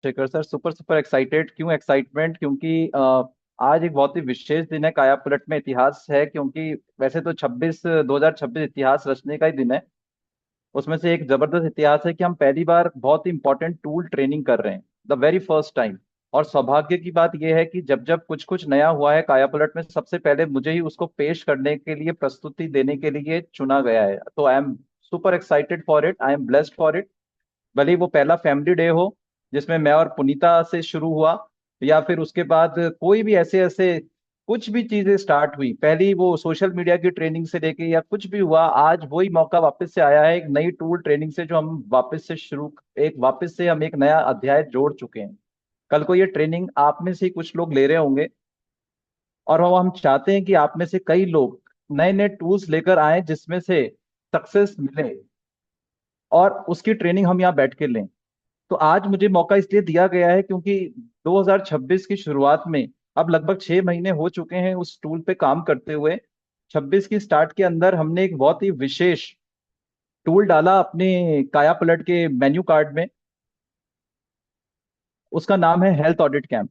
Shekhar sir, super super excited. क्यों excitement? क्योंकि आज एक बहुत ही विशेष दिन है, काया पलट में इतिहास है। क्योंकि वैसे तो 2026 इतिहास रचने का ही दिन है। उसमें से एक जबरदस्त इतिहास है कि हम पहली बार बहुत ही इंपॉर्टेंट टूल ट्रेनिंग कर रहे हैं, द वेरी फर्स्ट टाइम। और सौभाग्य की बात यह है कि जब जब कुछ कुछ नया हुआ है काया पलट में, सबसे पहले मुझे ही उसको पेश करने के लिए, प्रस्तुति देने के लिए चुना गया है। तो I am super excited for it, I am blessed for it. भले ही वो पहला फैमिली डे हो जिसमें मैं और पुनीता से शुरू हुआ, या फिर उसके बाद कोई भी ऐसे ऐसे कुछ भी चीजें स्टार्ट हुई, पहली वो सोशल मीडिया की ट्रेनिंग से लेके या कुछ भी हुआ, आज वही मौका वापस से आया है एक नई टूल ट्रेनिंग से, जो हम वापस से हम एक नया अध्याय जोड़ चुके हैं। कल को ये ट्रेनिंग आप में से ही कुछ लोग ले रहे होंगे, और वो हम चाहते हैं कि आप में से कई लोग नए नए टूल्स लेकर आए जिसमें से सक्सेस मिले, और उसकी ट्रेनिंग हम यहाँ बैठ के लें। तो आज मुझे मौका इसलिए दिया गया है क्योंकि 2026 की शुरुआत में अब लगभग 6 महीने हो चुके हैं उस टूल पे काम करते हुए। 26 की स्टार्ट के अंदर हमने एक बहुत ही विशेष टूल डाला अपने काया पलट के मेन्यू कार्ड में। उसका नाम है हेल्थ ऑडिट कैंप।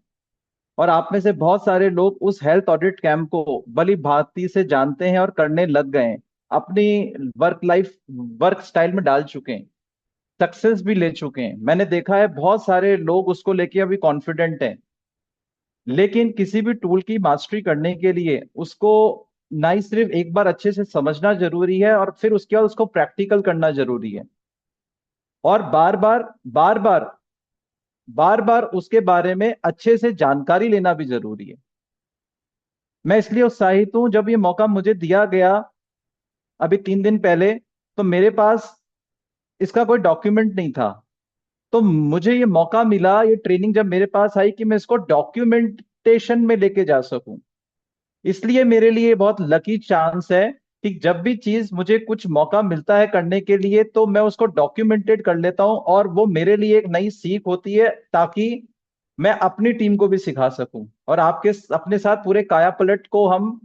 और आप में से बहुत सारे लोग उस हेल्थ ऑडिट कैंप को बड़ी भांति से जानते हैं और करने लग गए हैं, अपनी वर्क स्टाइल में डाल चुके हैं, सक्सेस भी ले चुके हैं। मैंने देखा है बहुत सारे लोग उसको लेके अभी कॉन्फिडेंट हैं। लेकिन किसी भी टूल की मास्टरी करने के लिए उसको ना ही सिर्फ एक बार अच्छे से समझना जरूरी है, और फिर उसके बाद उसको प्रैक्टिकल करना जरूरी है, और बार बार उसके बारे में अच्छे से जानकारी लेना भी जरूरी है। मैं इसलिए उत्साहित हूं, जब ये मौका मुझे दिया गया अभी 3 दिन पहले, तो मेरे पास इसका कोई डॉक्यूमेंट नहीं था। तो मुझे ये मौका मिला, ये ट्रेनिंग जब मेरे पास आई, कि मैं इसको डॉक्यूमेंटेशन में लेके जा सकूं। इसलिए मेरे लिए बहुत लकी चांस है कि जब भी चीज मुझे कुछ मौका मिलता है करने के लिए, तो मैं उसको डॉक्यूमेंटेड कर लेता हूं, और वो मेरे लिए एक नई सीख होती है, ताकि मैं अपनी टीम को भी सिखा सकूं, और आपके अपने साथ पूरे काया पलट को हम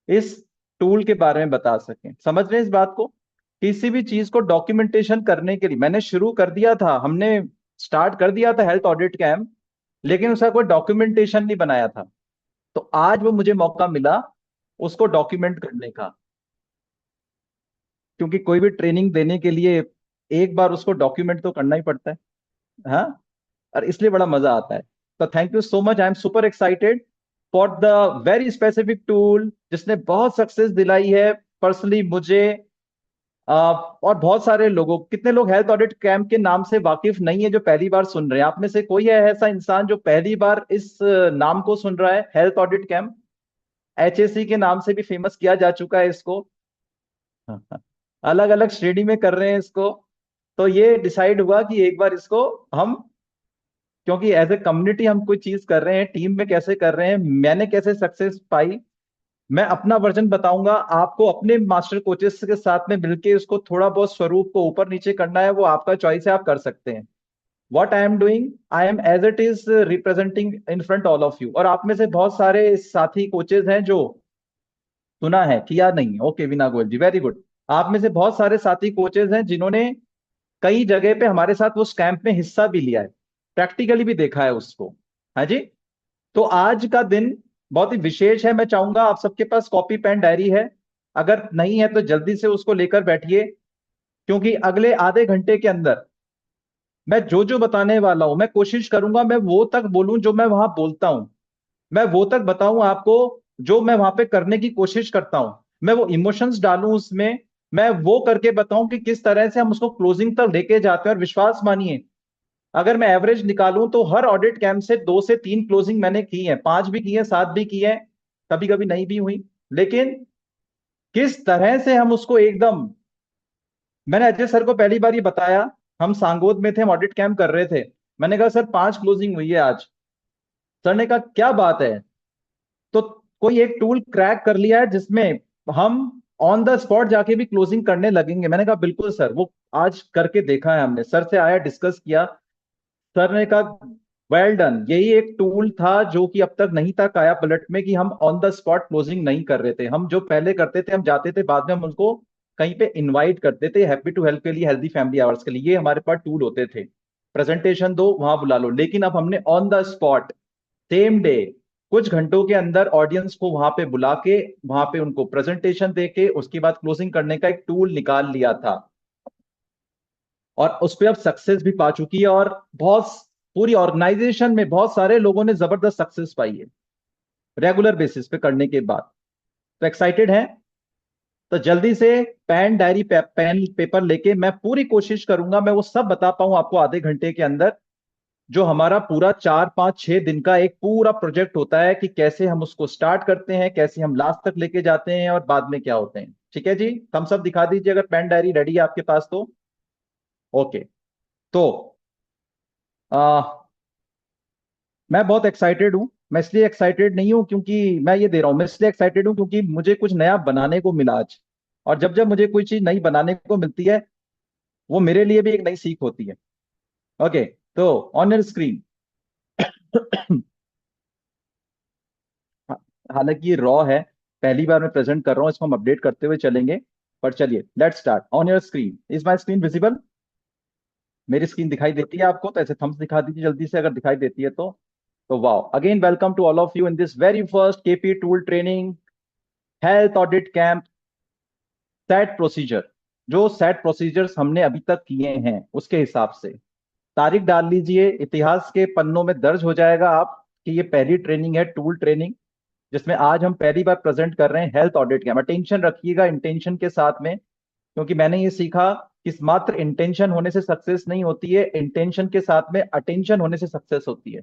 इस टूल के बारे में बता सकें। समझ रहे हैं इस बात को? किसी भी चीज को डॉक्यूमेंटेशन करने के लिए मैंने शुरू कर दिया था, हमने स्टार्ट कर दिया था हेल्थ ऑडिट कैंप, लेकिन उसका कोई डॉक्यूमेंटेशन नहीं बनाया था। तो आज वो मुझे मौका मिला उसको डॉक्यूमेंट करने का, क्योंकि कोई भी ट्रेनिंग देने के लिए एक बार उसको डॉक्यूमेंट तो करना ही पड़ता है। हाँ, और इसलिए बड़ा मजा आता है। तो thank you so much, I am super excited for the very specific tool जिसने बहुत सक्सेस दिलाई है पर्सनली मुझे। और बहुत सारे लोगों, कितने लोग हेल्थ ऑडिट कैंप के नाम से वाकिफ नहीं है, जो पहली बार सुन रहे हैं? आप में से कोई है ऐसा इंसान जो पहली बार इस नाम को सुन रहा है, हेल्थ ऑडिट कैंप? एचएसी के नाम से भी फेमस किया जा चुका है इसको। अलग अलग श्रेणी में कर रहे हैं इसको। तो ये डिसाइड हुआ कि एक बार इसको हम, क्योंकि एज ए कम्युनिटी हम कोई चीज कर रहे हैं, टीम में कैसे कर रहे हैं, मैंने कैसे सक्सेस पाई, मैं अपना वर्जन बताऊंगा आपको। अपने मास्टर कोचेस के साथ में मिलके उसको थोड़ा बहुत स्वरूप को ऊपर नीचे करना है, वो आपका चॉइस है, आप कर सकते हैं। What I am doing, I am as it is representing in front all of you. और आप में से बहुत सारे साथी कोचेज हैं जो, सुना है किया नहीं, ओके विना गोयल जी, वेरी गुड। आप में से बहुत सारे साथी कोचेज हैं जिन्होंने कई जगह पे हमारे साथ उस कैंप में हिस्सा भी लिया है, प्रैक्टिकली भी देखा है उसको। हाँ जी। तो आज का दिन बहुत ही विशेष है। मैं चाहूंगा आप सबके पास कॉपी पेन डायरी है, अगर नहीं है तो जल्दी से उसको लेकर बैठिए, क्योंकि अगले आधे घंटे के अंदर मैं जो जो बताने वाला हूं, मैं कोशिश करूंगा मैं वो तक बोलूं जो मैं वहां बोलता हूं, मैं वो तक बताऊं आपको जो मैं वहां पे करने की कोशिश करता हूं, मैं वो इमोशंस डालूं उसमें, मैं वो करके बताऊं कि किस तरह से हम उसको क्लोजिंग तक लेके जाते हैं। और विश्वास मानिए, अगर मैं एवरेज निकालूं तो हर ऑडिट कैंप से 2 से 3 क्लोजिंग मैंने की है, 5 भी की है, 7 भी की है, कभी कभी नहीं भी हुई। लेकिन किस तरह से हम उसको एकदम, मैंने अजय सर को पहली बार ये बताया, हम सांगोद में थे, हम ऑडिट कैंप कर रहे थे। मैंने कहा सर 5 क्लोजिंग हुई है आज। सर ने कहा क्या बात है, तो कोई एक टूल क्रैक कर लिया है जिसमें हम ऑन द स्पॉट जाके भी क्लोजिंग करने लगेंगे। मैंने कहा बिल्कुल सर, वो आज करके देखा है हमने, सर से आया, डिस्कस किया। सर ने कहा वेल डन, यही एक टूल था जो कि अब तक नहीं था काया पलट में, कि हम ऑन द स्पॉट क्लोजिंग नहीं कर रहे थे। हम जो पहले करते थे, हम जाते थे, बाद में हम उनको कहीं पे इनवाइट करते थे, हैप्पी टू हेल्प के लिए, हेल्दी फैमिली आवर्स के लिए, ये हमारे पास टूल होते थे। प्रेजेंटेशन दो, वहां बुला लो। लेकिन अब हमने on the spot, same day, कुछ घंटों के अंदर ऑडियंस को वहां पे बुला के, वहां पे उनको प्रेजेंटेशन दे के, उसके बाद क्लोजिंग करने का एक टूल निकाल लिया था। और उस पर अब सक्सेस भी पा चुकी है, और बहुत, पूरी ऑर्गेनाइजेशन में बहुत सारे लोगों ने जबरदस्त सक्सेस पाई है रेगुलर बेसिस पे करने के बाद। तो एक्साइटेड है? तो जल्दी से पेन डायरी पेन पेपर लेके, मैं पूरी कोशिश करूंगा मैं वो सब बता पाऊं आपको आधे घंटे के अंदर। जो हमारा पूरा 4 5 6 दिन का एक पूरा प्रोजेक्ट होता है कि कैसे हम उसको स्टार्ट करते हैं, कैसे हम लास्ट तक लेके जाते हैं, और बाद में क्या होते हैं। ठीक है जी, हम सब दिखा दीजिए अगर पेन डायरी रेडी है आपके पास तो। ओके। तो आ, मैं बहुत एक्साइटेड हूं। मैं इसलिए एक्साइटेड नहीं हूं क्योंकि मैं ये दे रहा हूं, मैं इसलिए एक्साइटेड हूं क्योंकि मुझे कुछ नया बनाने को मिला आज। और जब जब मुझे कोई चीज नई बनाने को मिलती है, वो मेरे लिए भी एक नई सीख होती है। ओके। तो ऑन योर स्क्रीन हालांकि ये रॉ है, पहली बार मैं प्रेजेंट कर रहा हूं, इसको हम अपडेट करते हुए चलेंगे। पर चलिए, let's start. On your screen, is my screen visible? मेरी स्क्रीन दिखाई देती है आपको? तो ऐसे थम्स दिखा दीजिए जल्दी से अगर दिखाई देती है तो wow, again welcome to all of you in this very first KP tool training health audit camp. Set procedure, जो सेट प्रोसीजर्स हमने अभी तक किए हैं उसके हिसाब से तारीख डाल लीजिए, इतिहास के पन्नों में दर्ज हो जाएगा आप कि ये पहली ट्रेनिंग है, टूल ट्रेनिंग, जिसमें आज हम पहली बार प्रेजेंट कर रहे हैं हेल्थ ऑडिट कैंप। टेंशन रखिएगा इंटेंशन के साथ में, क्योंकि मैंने ये सीखा कि मात्र इंटेंशन होने से सक्सेस नहीं होती है, इंटेंशन के साथ में अटेंशन होने से सक्सेस होती है।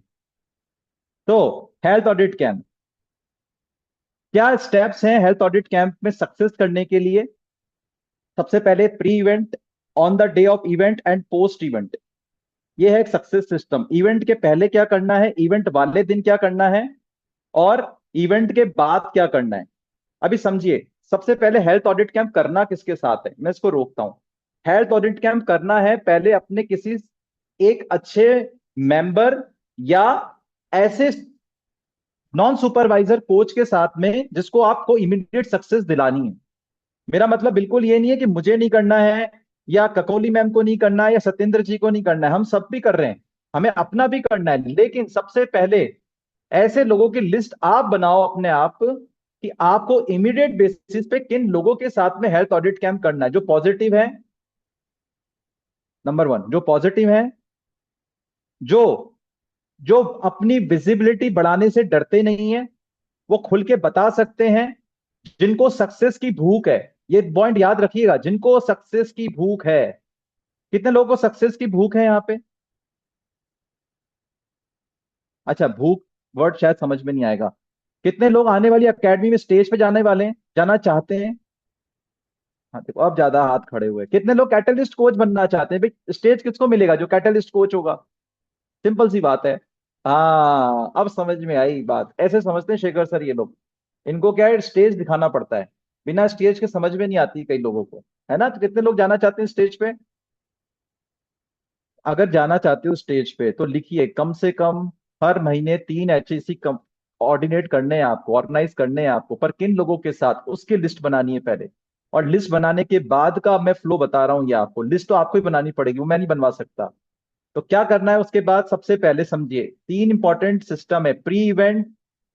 तो हेल्थ ऑडिट कैंप, क्या स्टेप्स हैं हेल्थ ऑडिट कैंप में सक्सेस करने के लिए? सबसे पहले pre event, on the day of event and post event. ये है एक सक्सेस सिस्टम। इवेंट के पहले क्या करना है, इवेंट वाले दिन क्या करना है, और इवेंट के बाद क्या करना है। अभी समझिए, सबसे पहले हेल्थ ऑडिट कैंप करना किसके साथ है, मैं इसको रोकता हूं। हेल्थ ऑडिट कैंप करना है पहले अपने किसी एक अच्छे मेंबर, या ऐसे नॉन सुपरवाइजर कोच के साथ में जिसको आपको इमीडिएट सक्सेस दिलानी है। मेरा मतलब बिल्कुल ये नहीं है कि मुझे नहीं करना है, या ककोली मैम को नहीं करना है, या सत्येंद्र जी को नहीं करना है, हम सब भी कर रहे हैं, हमें अपना भी करना है। लेकिन सबसे पहले ऐसे लोगों की लिस्ट आप बनाओ अपने आप, कि आपको इमीडिएट बेसिस पे किन लोगों के साथ में हेल्थ ऑडिट कैंप करना है। जो पॉजिटिव है, नंबर वन, जो पॉजिटिव है, जो जो अपनी विजिबिलिटी बढ़ाने से डरते नहीं है, वो खुल के बता सकते हैं, जिनको सक्सेस की भूख है। ये पॉइंट याद रखिएगा, जिनको सक्सेस की भूख है। कितने लोगों को सक्सेस की भूख है यहाँ पे? अच्छा, भूख वर्ड शायद समझ में नहीं आएगा। कितने लोग आने वाली एकेडमी में स्टेज पे जाने वाले हैं, जाना चाहते हैं? हाँ देखो, अब ज्यादा हाथ खड़े हुए। कितने लोग कैटलिस्ट कोच बनना चाहते हैं? भाई स्टेज किसको मिलेगा? जो कैटलिस्ट कोच होगा। सिंपल सी बात है। हाँ, अब समझ में आई बात। ऐसे समझते हैं शेखर सर ये लोग, इनको क्या है, स्टेज दिखाना पड़ता है। बिना स्टेज के समझ में नहीं आती कई लोगों को, है ना? तो कितने लोग जाना चाहते हैं स्टेज पे? अगर जाना चाहते हो स्टेज पे तो लिखिए, कम से कम हर महीने 3 HEC कोऑर्डिनेट करने हैं आपको, ऑर्गेनाइज करने हैं आपको, पर किन लोगों के साथ उसकी लिस्ट बनानी है पहले। और लिस्ट बनाने के बाद का मैं फ्लो बता रहा हूं, ये आपको लिस्ट तो आपको ही बनानी पड़ेगी, वो मैं नहीं बनवा सकता। तो क्या करना है उसके बाद, सबसे पहले समझिए, 3 इंपॉर्टेंट सिस्टम है: pre event,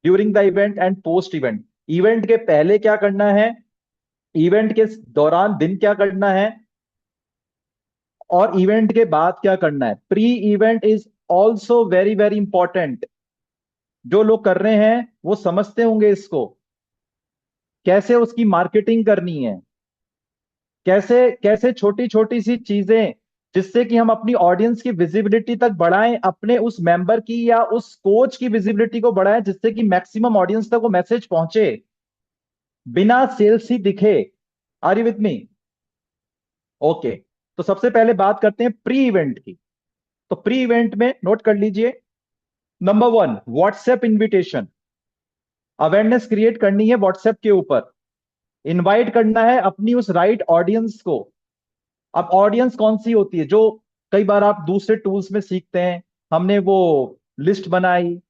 during the event and post event. Event के पहले क्या करना है, इवेंट के दौरान दिन क्या करना है, और इवेंट के बाद क्या करना है। Pre event is also very very important. जो लोग कर रहे हैं वो समझते होंगे इसको, कैसे उसकी मार्केटिंग करनी है, कैसे कैसे छोटी छोटी सी चीजें, जिससे कि हम अपनी ऑडियंस की विजिबिलिटी तक बढ़ाएं, अपने उस मेंबर की या उस कोच की विजिबिलिटी को बढ़ाएं, जिससे कि मैक्सिमम ऑडियंस तक वो मैसेज पहुंचे, बिना सेल्स ही दिखे। Are you with me? Okay. तो सबसे पहले बात करते हैं प्री इवेंट की। तो प्री इवेंट में नोट कर लीजिए, number one, WhatsApp invitation. Awareness create करनी है व्हाट्सएप के ऊपर, इनवाइट करना है अपनी उस राइट ऑडियंस को। अब ऑडियंस कौन सी होती है? जो कई बार आप दूसरे टूल्स में सीखते हैं, हमने वो लिस्ट बनाई,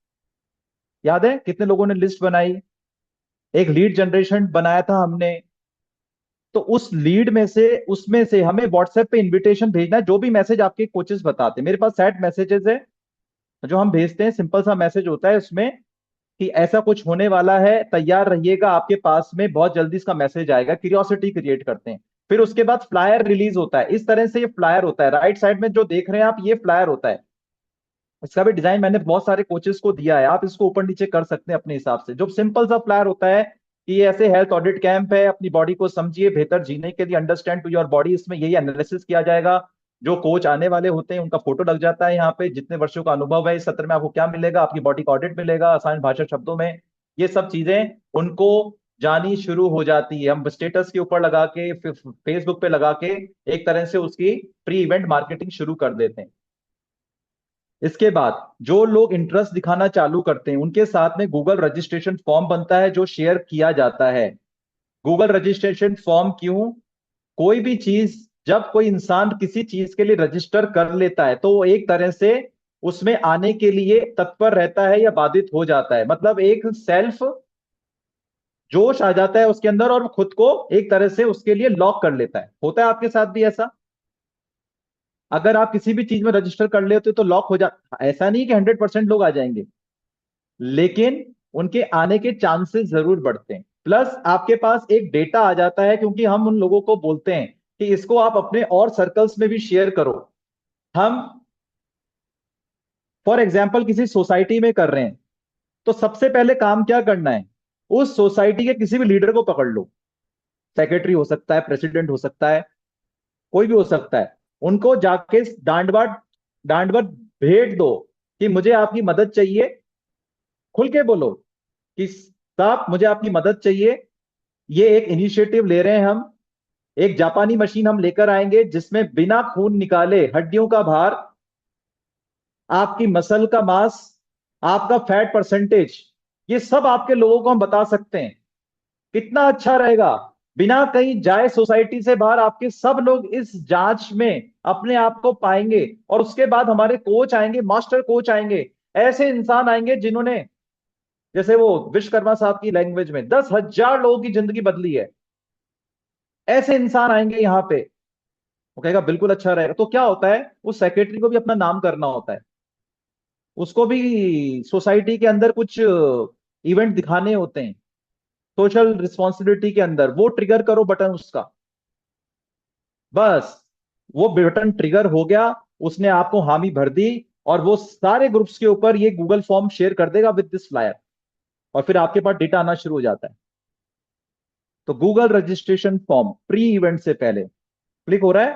याद है कितने लोगों ने लिस्ट बनाई? एक लीड जनरेशन बनाया था हमने, तो उस लीड में से, उसमें से हमें व्हाट्सएप पे इनविटेशन भेजना है, जो भी मैसेज आपके कोचेस बताते हैं। मेरे पास सेट मैसेजेस है जो हम भेजते हैं, सिंपल सा मैसेज होता है उसमें कि ऐसा कुछ होने वाला है, तैयार रहिएगा, आपके पास में बहुत जल्दी इसका मैसेज आएगा, क्यूरियोसिटी क्रिएट करते हैं। फिर उसके बाद फ्लायर रिलीज होता है। इस तरह से ये फ्लायर होता है, राइट साइड में जो देख रहे हैं आप, ये फ्लायर होता है। इसका भी डिजाइन मैंने बहुत सारे कोचेस को दिया है, आप इसको ऊपर नीचे कर सकते हैं अपने हिसाब से। जो सिंपल सा फ्लायर होता है कि ये ऐसे हेल्थ ऑडिट कैंप है, अपनी बॉडी को समझिए, बेहतर जीने के लिए, अंडरस्टैंड टू योर बॉडी, इसमें यही एनालिसिस किया जाएगा। जो कोच आने वाले होते हैं उनका फोटो लग जाता है यहाँ पे, जितने वर्षों का अनुभव है। इस सत्र में आपको क्या मिलेगा, आपकी बॉडी का ऑडिट मिलेगा, आसान भाषा शब्दों में। ये सब चीजें उनको जानी शुरू हो जाती है। हम स्टेटस के ऊपर लगा के, फेसबुक पे लगा के एक तरह से उसकी प्री इवेंट मार्केटिंग शुरू कर देते हैं। इसके बाद जो लोग इंटरेस्ट दिखाना चालू करते हैं उनके साथ में गूगल रजिस्ट्रेशन फॉर्म बनता है जो शेयर किया जाता है। गूगल रजिस्ट्रेशन फॉर्म क्यों? कोई भी चीज, जब कोई इंसान किसी चीज के लिए रजिस्टर कर लेता है तो वो एक तरह से उसमें आने के लिए तत्पर रहता है या बाधित हो जाता है। मतलब एक सेल्फ जोश आ जाता है उसके अंदर और वो खुद को एक तरह से उसके लिए लॉक कर लेता है। होता है आपके साथ भी ऐसा? अगर आप किसी भी चीज में रजिस्टर कर लेते हो तो लॉक हो जा, ऐसा नहीं कि 100% लोग आ जाएंगे, लेकिन उनके आने के चांसेस जरूर बढ़ते हैं। प्लस आपके पास एक डेटा आ जाता है, क्योंकि हम उन लोगों को बोलते हैं कि इसको आप अपने और सर्कल्स में भी शेयर करो। हम फॉर एग्जाम्पल किसी सोसाइटी में कर रहे हैं, तो सबसे पहले काम क्या करना है, उस सोसाइटी के किसी भी लीडर को पकड़ लो। सेक्रेटरी हो सकता है, प्रेसिडेंट हो सकता है, कोई भी हो सकता है। उनको जाके डांट बाट भेंट दो कि मुझे आपकी मदद चाहिए। खुल के बोलो कि साहब मुझे आपकी मदद चाहिए, ये एक इनिशिएटिव ले रहे हैं हम। एक जापानी मशीन हम लेकर आएंगे जिसमें बिना खून निकाले हड्डियों का भार, आपकी मसल का मास, आपका फैट परसेंटेज, ये सब आपके लोगों को हम बता सकते हैं। कितना अच्छा रहेगा, बिना कहीं जाए सोसाइटी से बाहर आपके सब लोग इस जांच में अपने आप को पाएंगे। और उसके बाद हमारे कोच आएंगे, मास्टर कोच आएंगे, ऐसे इंसान आएंगे जिन्होंने, जैसे वो विश्वकर्मा साहब की लैंग्वेज में, 10,000 लोगों की जिंदगी बदली है। ऐसे इंसान आएंगे यहाँ पे। वो कहेगा बिल्कुल अच्छा रहेगा। तो क्या होता है, उस सेक्रेटरी को भी अपना नाम करना होता है, उसको भी सोसाइटी के अंदर कुछ इवेंट दिखाने होते हैं, सोशल रिस्पॉन्सिबिलिटी के अंदर। वो ट्रिगर करो बटन उसका, बस वो बटन ट्रिगर हो गया, उसने आपको हामी भर दी, और वो सारे ग्रुप्स के ऊपर ये गूगल फॉर्म शेयर कर देगा विद दिस फ्लायर। और फिर आपके पास डेटा आना शुरू हो जाता है। तो Google registration form pre event से पहले क्लिक हो रहा है।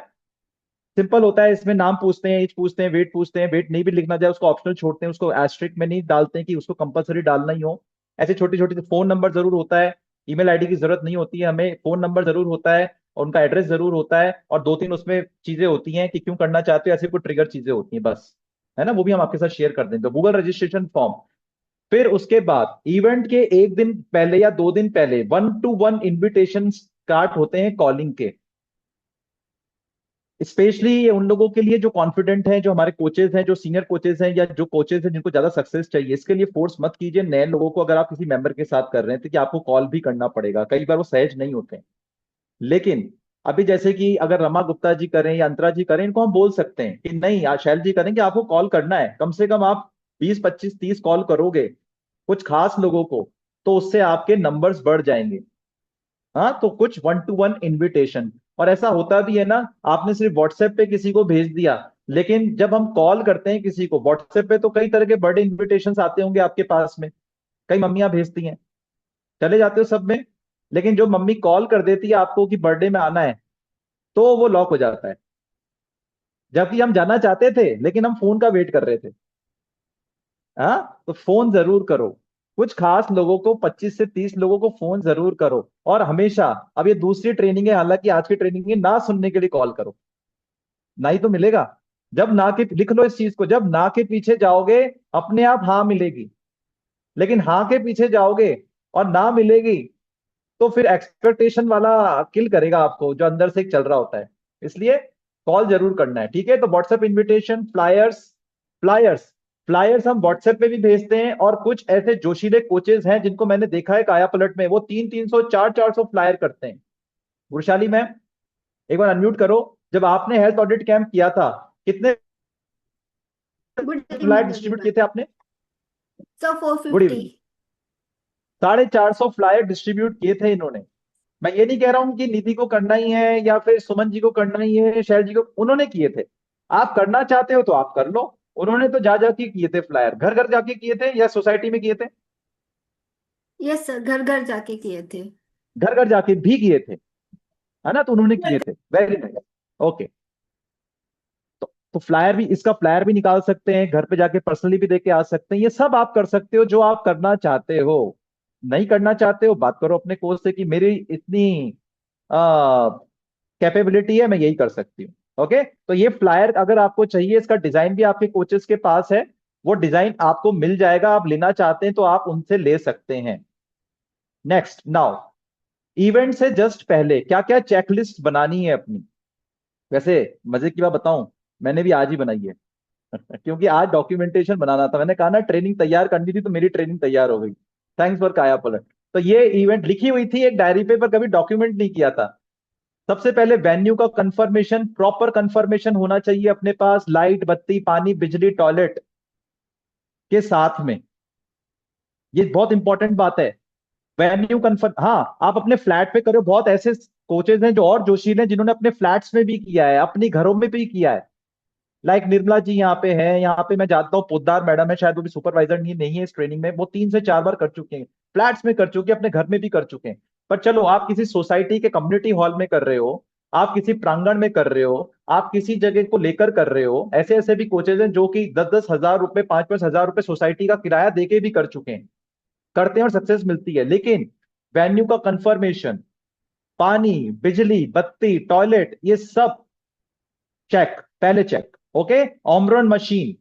सिंपल होता है, इसमें नाम पूछते हैं, एज पूछते हैं, वेट पूछते हैं। वेट नहीं भी लिखना जाए उसको ऑप्शनल छोड़ते हैं, उसको एस्ट्रिक में नहीं डालते हैं कि उसको कंपलसरी डालना ही हो। ऐसे छोटी छोटी, फोन नंबर जरूर होता है, ईमेल आईडी की जरूरत नहीं होती है हमें, फोन नंबर जरूर होता है और उनका एड्रेस जरूर होता है, और दो तीन उसमें चीजें होती हैं कि क्यों करना चाहते हो, ऐसे कोई ट्रिगर चीजें होती हैं बस, है ना, वो भी हम आपके साथ शेयर कर देंगे। तो गूगल रजिस्ट्रेशन फॉर्म। फिर उसके बाद इवेंट के एक दिन पहले या 2 दिन पहले 1-to-1 इन्विटेशन स्टार्ट होते हैं कॉलिंग के। स्पेशली उन लोगों के लिए जो कॉन्फिडेंट हैं, जो हमारे कोचेज हैं, जो सीनियर कोचेज हैं, या जो कोचेज हैं जिनको ज्यादा सक्सेस चाहिए, इसके लिए फोर्स मत कीजिए नए लोगों को। अगर आप किसी मेंबर के साथ कर रहे हैं तो कि आपको कॉल भी करना पड़ेगा, कई बार वो सहज नहीं होते हैं। लेकिन अभी जैसे कि अगर रमा गुप्ता जी करें या अंतरा जी करें, इनको हम बोल सकते हैं कि नहीं, आज शैल जी करेंगे, आपको कॉल करना है, कम से कम आप 20-25-30 कॉल करोगे कुछ खास लोगों को, तो उससे आपके नंबर्स बढ़ जाएंगे। हाँ, तो कुछ 1-to-1 इनविटेशन। और ऐसा होता भी है ना, आपने सिर्फ व्हाट्सएप पे किसी को भेज दिया, लेकिन जब हम कॉल करते हैं किसी को व्हाट्सएप पे, तो कई तरह के बर्थडे इनविटेशन आते होंगे आपके पास में, कई मम्मियां भेजती हैं, चले जाते हो सब में। लेकिन जो मम्मी कॉल कर देती है आपको कि बर्थडे में आना है, तो वो लॉक हो जाता है, जबकि हम जाना चाहते थे लेकिन हम फोन का वेट कर रहे थे। हाँ, तो फोन जरूर करो, कुछ खास लोगों को, 25 से 30 लोगों को फोन जरूर करो। और हमेशा, अब ये दूसरी ट्रेनिंग है, हालांकि आज की ट्रेनिंग है, ना सुनने के लिए कॉल करो, ना ही तो मिलेगा। जब ना के, लिख लो इस चीज को, जब ना के पीछे जाओगे अपने आप हाँ मिलेगी, लेकिन हाँ के पीछे जाओगे और ना मिलेगी, तो फिर एक्सपेक्टेशन वाला किल करेगा आपको, जो अंदर से एक चल रहा होता है। इसलिए कॉल जरूर करना है, ठीक है। तो WhatsApp invitation, flyers, flyers flyers हम व्हाट्सएप पे भी भेजते हैं। और कुछ ऐसे जोशीले कोचेज हैं जिनको मैंने देखा है काया पलट में, वो 300-300, 400-400 फ्लायर करते हैं। वृशाली मैम, एक बार अनम्यूट करो। जब आपने हेल्थ ऑडिट कैंप किया था, कितने गुड फ्लायर इवनिंग डिस्ट्रीब्यूट किए एवरीवन। थे आपने? So good 450। Evening. 450 flyer distribute किए थे इन्होंने। मैं ये नहीं कह रहा हूं कि निधि को करना ही है या फिर सुमन जी को करना ही है, शैल जी को, उन्होंने किए थे। आप करना चाहते हो तो आप कर लो। उन्होंने तो जा जाके किए थे फ्लायर, घर घर जाके किए थे या सोसाइटी में किए थे? यस सर, घर घर जाके किए थे। घर घर जाके भी किए थे, है ना? तो उन्होंने किए थे, वेरी नाइस। ओके। तो फ्लायर भी, इसका फ्लायर भी निकाल सकते हैं, घर पे जाके पर्सनली भी देके आ सकते हैं। ये सब आप कर सकते हो जो आप करना चाहते हो। नहीं करना चाहते हो, बात करो अपने कोच से कि मेरी इतनी कैपेबिलिटी है, मैं यही कर सकती हूँ। ओके, तो ये फ्लायर अगर आपको चाहिए, इसका डिजाइन भी आपके कोचेस के पास है। वो डिजाइन आपको मिल जाएगा, आप लेना चाहते हैं तो आप उनसे ले सकते हैं। नेक्स्ट नाउ, इवेंट से जस्ट पहले क्या क्या चेकलिस्ट बनानी है अपनी। वैसे मजे की बात बताऊं, मैंने भी आज ही बनाई है। क्योंकि आज डॉक्यूमेंटेशन बनाना था, मैंने कहा ना ट्रेनिंग तैयार करनी थी, तो मेरी ट्रेनिंग तैयार हो गई। थैंक्स फॉर काया पलट। तो ये इवेंट लिखी हुई थी एक डायरी पे, पर कभी डॉक्यूमेंट नहीं किया था। सबसे पहले वेन्यू का कंफर्मेशन, प्रॉपर कंफर्मेशन होना चाहिए अपने पास, लाइट बत्ती पानी बिजली टॉयलेट के साथ में। ये बहुत इंपॉर्टेंट बात है। वेन्यू कंफर्म, हाँ आप अपने फ्लैट पे करो। बहुत ऐसे कोचेज हैं जो और जोशील हैं, जिन्होंने अपने फ्लैट्स में भी किया है, अपनी घरों में भी किया है। लाइक निर्मला जी यहाँ पे है, यहाँ पे मैं जानता हूँ पोद्दार मैडम है, शायद वो भी सुपरवाइजर नहीं है इस ट्रेनिंग में, वो 3 से 4 बार कर चुके हैं। फ्लैट्स में कर चुके हैं, अपने घर में भी कर चुके हैं। पर चलो, आप किसी सोसाइटी के कम्युनिटी हॉल में कर रहे हो, आप किसी प्रांगण में कर रहे हो, आप किसी जगह को लेकर कर रहे हो, ऐसे ऐसे भी कोचेज हैं जो कि 10-10 हजार रुपए 5-5 हजार रुपए सोसाइटी का किराया देके भी कर चुके हैं, करते हैं और सक्सेस मिलती है। लेकिन वेन्यू का कंफर्मेशन, पानी बिजली बत्ती टॉयलेट, ये सब चेक, पहले चेक। ओके। ऑमरन मशीन,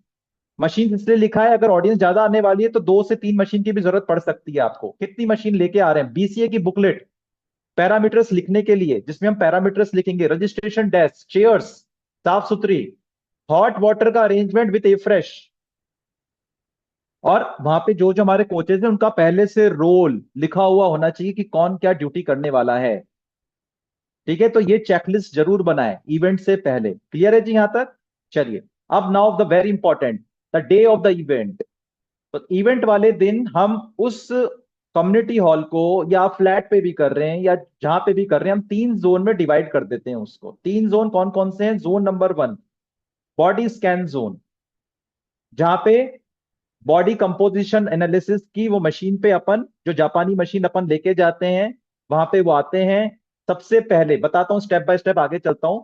मशीन इसलिए लिखा है, अगर ऑडियंस ज्यादा आने वाली है तो 2 से 3 मशीन की भी जरूरत पड़ सकती है आपको। कितनी मशीन लेके आ रहे हैं? बीसीए की बुकलेट, पैरामीटर्स लिखने के लिए, जिसमें हम पैरामीटर्स लिखेंगे, रजिस्ट्रेशन डेस्क, चेयर्स साफ सुथरी, हॉट वाटर का अरेंजमेंट विथ ए फ्रेश। और वहां पे जो जो हमारे कोचेज हैं, उनका पहले से रोल लिखा हुआ होना चाहिए कि कौन क्या ड्यूटी करने वाला है। ठीक है, तो ये चेकलिस्ट जरूर बनाए इवेंट से पहले। क्लियर है जी यहां तक? चलिए, अब now the very important, the day of the event. तो इवेंट वाले दिन हम उस कम्युनिटी हॉल को, या फ्लैट पे भी कर रहे हैं या जहां पे भी कर रहे हैं, हम 3 जोन में डिवाइड कर देते हैं उसको। 3 जोन कौन कौन से हैं? Zone number 1, body scan zone, जहां पे बॉडी कंपोजिशन एनालिसिस की वो मशीन पे अपन, जो जापानी मशीन अपन लेके जाते हैं, वहां पे वो आते हैं। सबसे पहले बताता हूं, स्टेप बाय स्टेप आगे चलता हूं।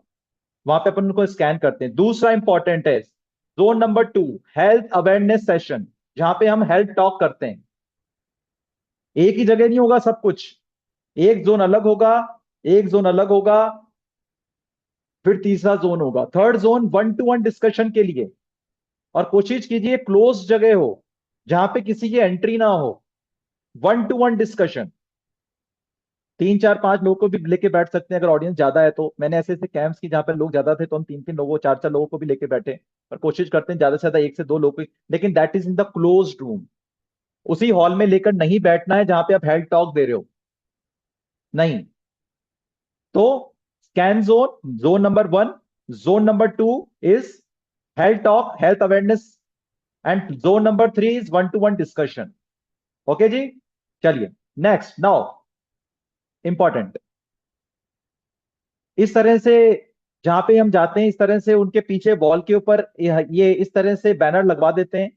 वहां पे अपन उनको स्कैन करते हैं। दूसरा इंपॉर्टेंट है zone number 2, health awareness session, जहां पे हम हेल्थ टॉक करते हैं। एक ही जगह नहीं होगा सब कुछ, एक जोन अलग होगा, एक जोन अलग होगा, फिर तीसरा जोन होगा, थर्ड जोन 1-to-1 डिस्कशन के लिए। और कोशिश कीजिए क्लोज जगह हो, जहां पे किसी की एंट्री ना हो। 1-to-1 डिस्कशन, 3-4-5 लोगों को भी लेके बैठ सकते हैं अगर ऑडियंस ज्यादा है तो। मैंने ऐसे ऐसे कैंप्स की जहां पे लोग ज्यादा थे, तो हम 3-3 लोगों 4-4 लोगों को भी लेके बैठे। पर कोशिश करते हैं ज्यादा से ज्यादा 1 से 2 लोग की, लेकिन that is in the close room. उसी हॉल में लेकर नहीं बैठना है जहां पे आप हेल्थ टॉक दे रहे हो, नहीं। तो scan zone, zone number 1। Zone number 2 is health talk, health awareness. And zone number 3 is 1-to-1 discussion. Okay जी, चलिए। नेक्स्ट नाउ, इंपॉर्टेंट, इस तरह से जहां पे हम जाते हैं, इस तरह से उनके पीछे वॉल के ऊपर ये इस तरह से बैनर लगवा देते हैं।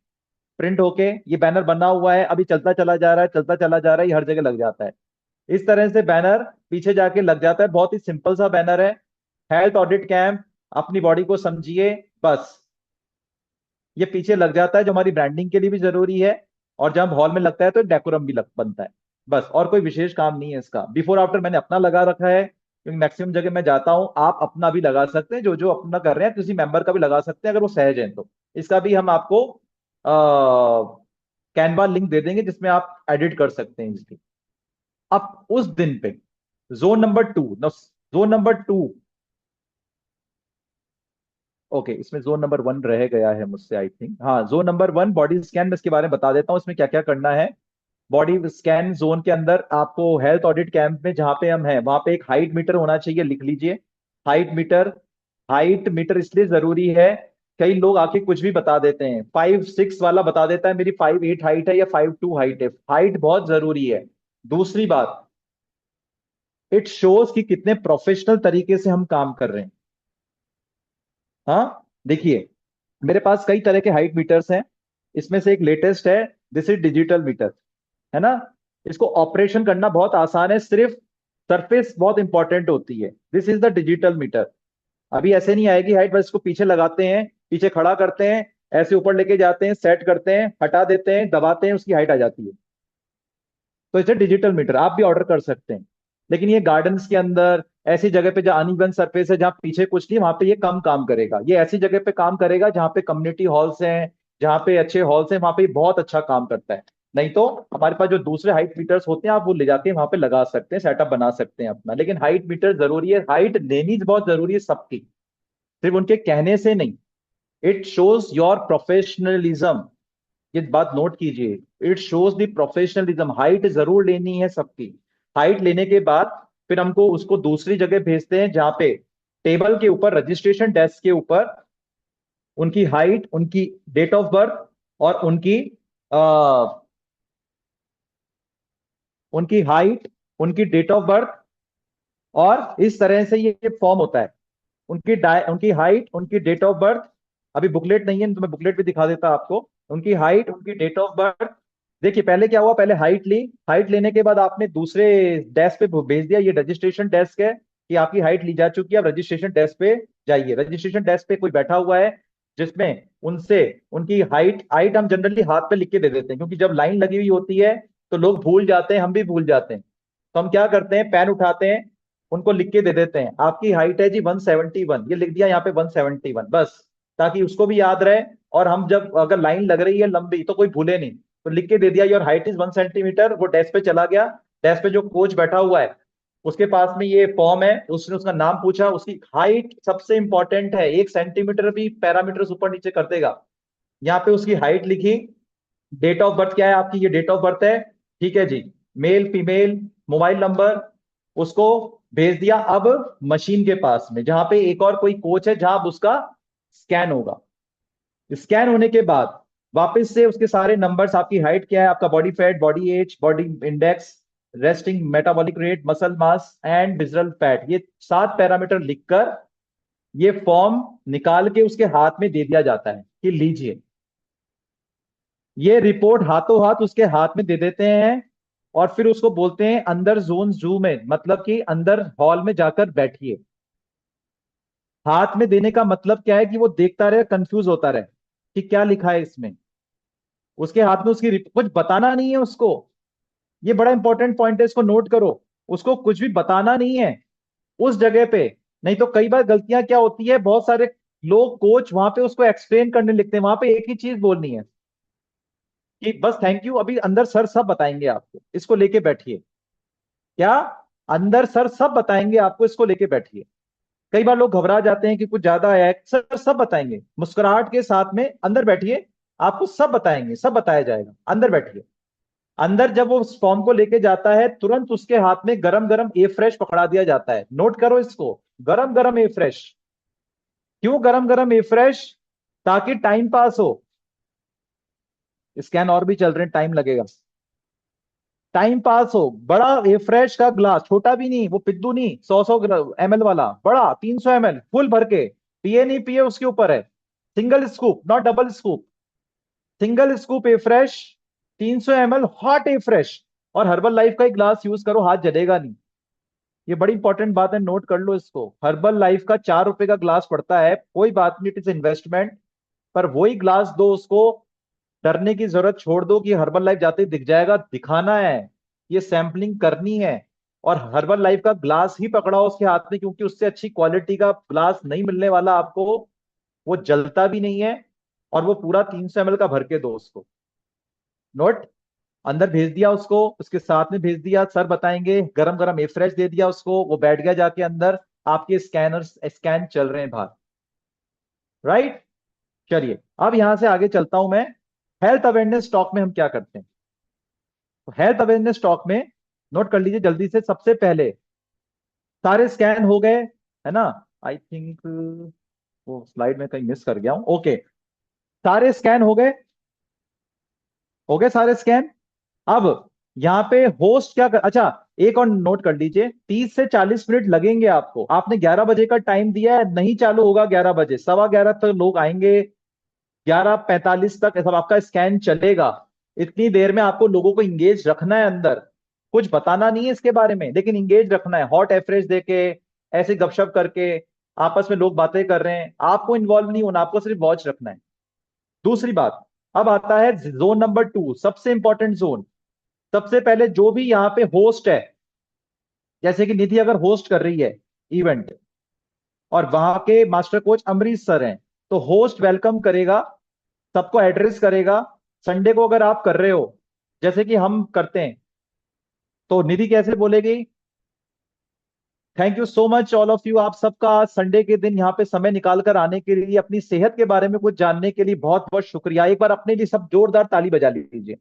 प्रिंट होके ये बैनर बना हुआ है, अभी चलता चला जा रहा है, चलता चला जा रहा है, ये हर जगह लग जाता है। इस तरह से बैनर पीछे जाके लग जाता है। बहुत ही सिंपल सा बैनर है, हेल्थ ऑडिट कैंप, अपनी बॉडी को समझिए, बस। ये पीछे लग जाता है, जो हमारी ब्रांडिंग के लिए भी जरूरी है। और जब हॉल में लगता है तो डेकोरम भी बनता है। बस, और कोई विशेष काम नहीं है इसका। बिफोर आफ्टर मैंने अपना लगा रखा है, क्योंकि मैक्सिमम जगह मैं जाता हूं। आप अपना भी लगा सकते हैं, जो जो अपना कर रहे हैं, किसी मेंबर का भी लगा सकते हैं अगर वो सहज है तो। इसका भी हम आपको कैनवा लिंक दे देंगे, जिसमें आप एडिट कर सकते हैं इसकी। अब उस दिन पे zone number 2, zone number 2, okay, इसमें जोन नंबर 1 रह गया है मुझसे आई थिंक। हाँ, जोन नंबर 1 बॉडी स्कैन, में इसके बारे में बता देता हूँ इसमें क्या क्या करना है। बॉडी स्कैन जोन के अंदर आपको हेल्थ ऑडिट कैंप में जहां पे हम हैं वहां पे एक हाइट मीटर होना चाहिए, लिख लीजिए। Height metre. हाइट मीटर इसलिए जरूरी है, कई लोग आके कुछ भी बता देते हैं, 5'6" वाला बता देता है मेरी 5'8" हाइट है या 5'2" हाइट है। हाइट बहुत जरूरी है। दूसरी बात, इट शोज कि कितने प्रोफेशनल तरीके से हम काम कर रहे हैं। हाँ, देखिए, मेरे पास कई तरह के हाइट मीटर्स हैं। इसमें से एक लेटेस्ट है, दिस इज डिजिटल मीटर, है ना। इसको ऑपरेशन करना बहुत आसान है, सिर्फ सरफेस बहुत इंपॉर्टेंट होती है। This is the digital meter. अभी ऐसे नहीं आएगी हाइट, बस इसको पीछे लगाते हैं, पीछे खड़ा करते हैं, ऐसे ऊपर लेके जाते हैं, सेट करते हैं, हटा देते हैं, दबाते हैं, उसकी हाइट आ जाती है। तो इसे डिजिटल मीटर आप भी ऑर्डर कर सकते हैं। लेकिन ये गार्डन्स के अंदर, ऐसी जगह पे जहाँ अनइवन सरफेस है, जहाँ पीछे कुछ नहीं, वहां पे ये कम काम करेगा। ये ऐसी जगह पे काम करेगा जहाँ पे कम्युनिटी हॉल्स हैं, जहाँ पे अच्छे हॉल्स हैं, वहां पे ये बहुत अच्छा काम करता है। नहीं तो हमारे पास जो दूसरे हाइट मीटर्स होते हैं, आप वो ले जाके वहां पे लगा सकते हैं, सेटअप बना सकते हैं अपना। लेकिन हाइट मीटर जरूरी है, हाइट लेनी बहुत जरूरी है सबकी, सिर्फ उनके कहने से नहीं। It shows your professionalism. ये बात नोट कीजिए, it shows the professionalism. Height जरूर लेनी है सबकी। हाइट लेने के बाद फिर हमको उसको दूसरी जगह भेजते हैं, जहां पे टेबल के ऊपर, रजिस्ट्रेशन डेस्क के ऊपर उनकी हाइट, उनकी डेट ऑफ बर्थ और आ, उनकी हाइट, उनकी डेट ऑफ बर्थ, और इस तरह से ये फॉर्म होता है। उनकी हाइट, उनकी डेट ऑफ बर्थ। अभी बुकलेट नहीं है तो मैं बुकलेट भी दिखा देता आपको। उनकी हाइट, उनकी डेट ऑफ बर्थ। देखिए पहले क्या हुआ, पहले हाइट ली, हाइट लेने के बाद आपने दूसरे डेस्क पे भेज दिया, ये रजिस्ट्रेशन डेस्क है कि आपकी हाइट ली जा चुकी है, अब रजिस्ट्रेशन डेस्क पे जाइए। रजिस्ट्रेशन डेस्क पे कोई बैठा हुआ है, जिसमें उनसे उनकी हाइट हाइट हम जनरली हाथ पे लिख के दे देते हैं, क्योंकि जब लाइन लगी हुई होती है तो लोग भूल जाते हैं, हम भी भूल जाते हैं। तो हम क्या करते हैं, पेन उठाते हैं, उनको लिख के दे देते हैं, आपकी हाइट है जी 171, ये लिख दिया यहाँ पे 171, बस, ताकि उसको भी याद रहे। और हम जब अगर लाइन लग रही है लंबी तो कोई भूले नहीं, तो लिख के दे दिया योर हाइट इज 1 सेंटीमीटर। वो डेस्क पे चला गया, डेस्क पे जो कोच बैठा हुआ है उसके पास में ये फॉर्म है, उसने उसका नाम पूछा, उसकी हाइट सबसे इंपॉर्टेंट है, 1 सेंटीमीटर भी पैरामीटर ऊपर नीचे कर देगा। यहाँ पे उसकी हाइट लिखी, डेट ऑफ बर्थ क्या है आपकी, ये डेट ऑफ बर्थ है, ठीक है जी, मेल फीमेल, मोबाइल नंबर, उसको भेज दिया। अब मशीन के पास में जहां पे एक और कोई कोच है, जहां अब उसका स्कैन होगा। स्कैन होने के बाद वापस से उसके सारे नंबर्स, आपकी हाइट क्या है, आपका body fat, body age, body index, resting metabolic rate, muscle mass and visceral fat, ये 7 पैरामीटर लिखकर ये फॉर्म निकाल के उसके हाथ में दे दिया जाता है कि लीजिए। ये रिपोर्ट हाथों हाथ उसके हाथ में दे देते हैं, और फिर उसको बोलते हैं अंदर जोन जू में, मतलब कि अंदर हॉल में जाकर बैठिए। हाथ में देने का मतलब क्या है कि वो देखता रहे, कंफ्यूज होता रहे कि क्या लिखा है इसमें। उसके हाथ में उसकी कुछ बताना नहीं है उसको। ये बड़ा इंपॉर्टेंट पॉइंट है, इसको नोट करो। उसको कुछ भी बताना नहीं है उस जगह पे। नहीं तो कई बार गलतियां क्या होती है, बहुत सारे लोग कोच वहां पे उसको एक्सप्लेन करने लिखते हैं, वहां पे एक ही चीज बोलनी है कि बस थैंक यू, अभी अंदर सर सब बताएंगे आपको, इसको लेके बैठिए। क्या, अंदर सर सब बताएंगे आपको, इसको लेके बैठिए। कई बार लोग घबरा जाते हैं कि कुछ ज्यादा है, सर सब बताएंगे, मुस्कुराहट के साथ में अंदर बैठिए, आपको सब बताएंगे, सब बताया जाएगा, अंदर बैठिए। अंदर जब वो उस फॉर्म को लेके जाता है, तुरंत उसके हाथ में गरम गरम ए फ्रेश पकड़ा दिया जाता है। नोट करो इसको, गरम गरम ए फ्रेश। क्यों गरम गरम ए फ्रेश? ताकि टाइम पास हो। स्कैन और भी चल रहे हैं, टाइम लगेगा। टाइम पास हो, बड़ा ए फ्रेश का ग्लास, छोटा भी नहीं, वो पिद्दू नहीं, 100 100 ml वाला, बड़ा 300 ml फुल भर के, पिए नहीं पिए उसके ऊपर है। Single scoop, not double scoop, single scoop A fresh, 300 ml hot A fresh. और हर्बल लाइफ का ही ग्लास यूज करो, हाथ जलेगा नहीं। ये बड़ी इंपॉर्टेंट बात है, नोट कर लो इसको। हर्बल लाइफ का 4 रुपए का ग्लास पड़ता है, कोई बात नहीं, इट इज इन्वेस्टमेंट। पर वही ग्लास दो उसको, डरने की जरूरत छोड़ दो कि हर्बल लाइफ जाते ही दिख जाएगा, दिखाना है, ये सैंपलिंग करनी है। और हर्बल लाइफ का ग्लास ही पकड़ाओ उसके हाथ में, क्योंकि उससे अच्छी क्वालिटी का ग्लास नहीं मिलने वाला आपको। वो जलता भी नहीं है, और वो पूरा 300 ml का भर के दो उसको। नोट, अंदर भेज दिया उसको, उसके साथ में भेज दिया, सर बताएंगे, गरम गरम ए फ्रेश दे दिया उसको, वो बैठ गया जाके अंदर। आपके स्कैनर स्कैन चल रहे हैं बाहर, राइट। चलिए अब यहां से आगे चलता हूं मैं। हेल्थ अवेयरनेस टॉक में हम क्या करते हैं, हेल्थ अवेयरनेस टॉक में नोट कर लीजिए जल्दी से, सबसे पहले सारे स्कैन हो गए, है ना? आई थिंक वो स्लाइड में कहीं मिस कर गया हूं। ओके, सारे स्कैन हो गए सारे स्कैन। अब यहाँ पे होस्ट क्या कर, अच्छा एक और नोट कर लीजिए, 30 से 40 मिनट लगेंगे आपको। आपने 11 बजे का टाइम दिया है, नहीं चालू होगा 11 बजे, 11:15 तक लोग आएंगे, 11:45 तक सब आपका स्कैन चलेगा। इतनी देर में आपको लोगों को इंगेज रखना है अंदर। कुछ बताना नहीं है इसके बारे में, लेकिन इंगेज रखना है, हॉट एवरेज देके, ऐसे गपशप करके, आपस में लोग बातें कर रहे हैं, आपको इन्वॉल्व नहीं होना, आपको सिर्फ वॉच रखना है। दूसरी बात, अब आता है जोन नंबर 2, सबसे इंपॉर्टेंट जोन। सबसे पहले जो भी यहाँ पे होस्ट है, जैसे कि निधि अगर होस्ट कर रही है इवेंट, और वहां के मास्टर कोच अमरीश सर हैं, तो होस्ट वेलकम करेगा, सबको एड्रेस करेगा। संडे को अगर आप कर रहे हो, जैसे कि हम करते हैं, तो निधि कैसे बोलेगी? Thank you so much all of you, आप सबका आज संडे के दिन यहाँ पे समय निकाल कर आने के लिए, अपनी सेहत के बारे में कुछ जानने के लिए बहुत बहुत शुक्रिया। एक बार अपने लिए सब जोरदार ताली बजा लीजिए।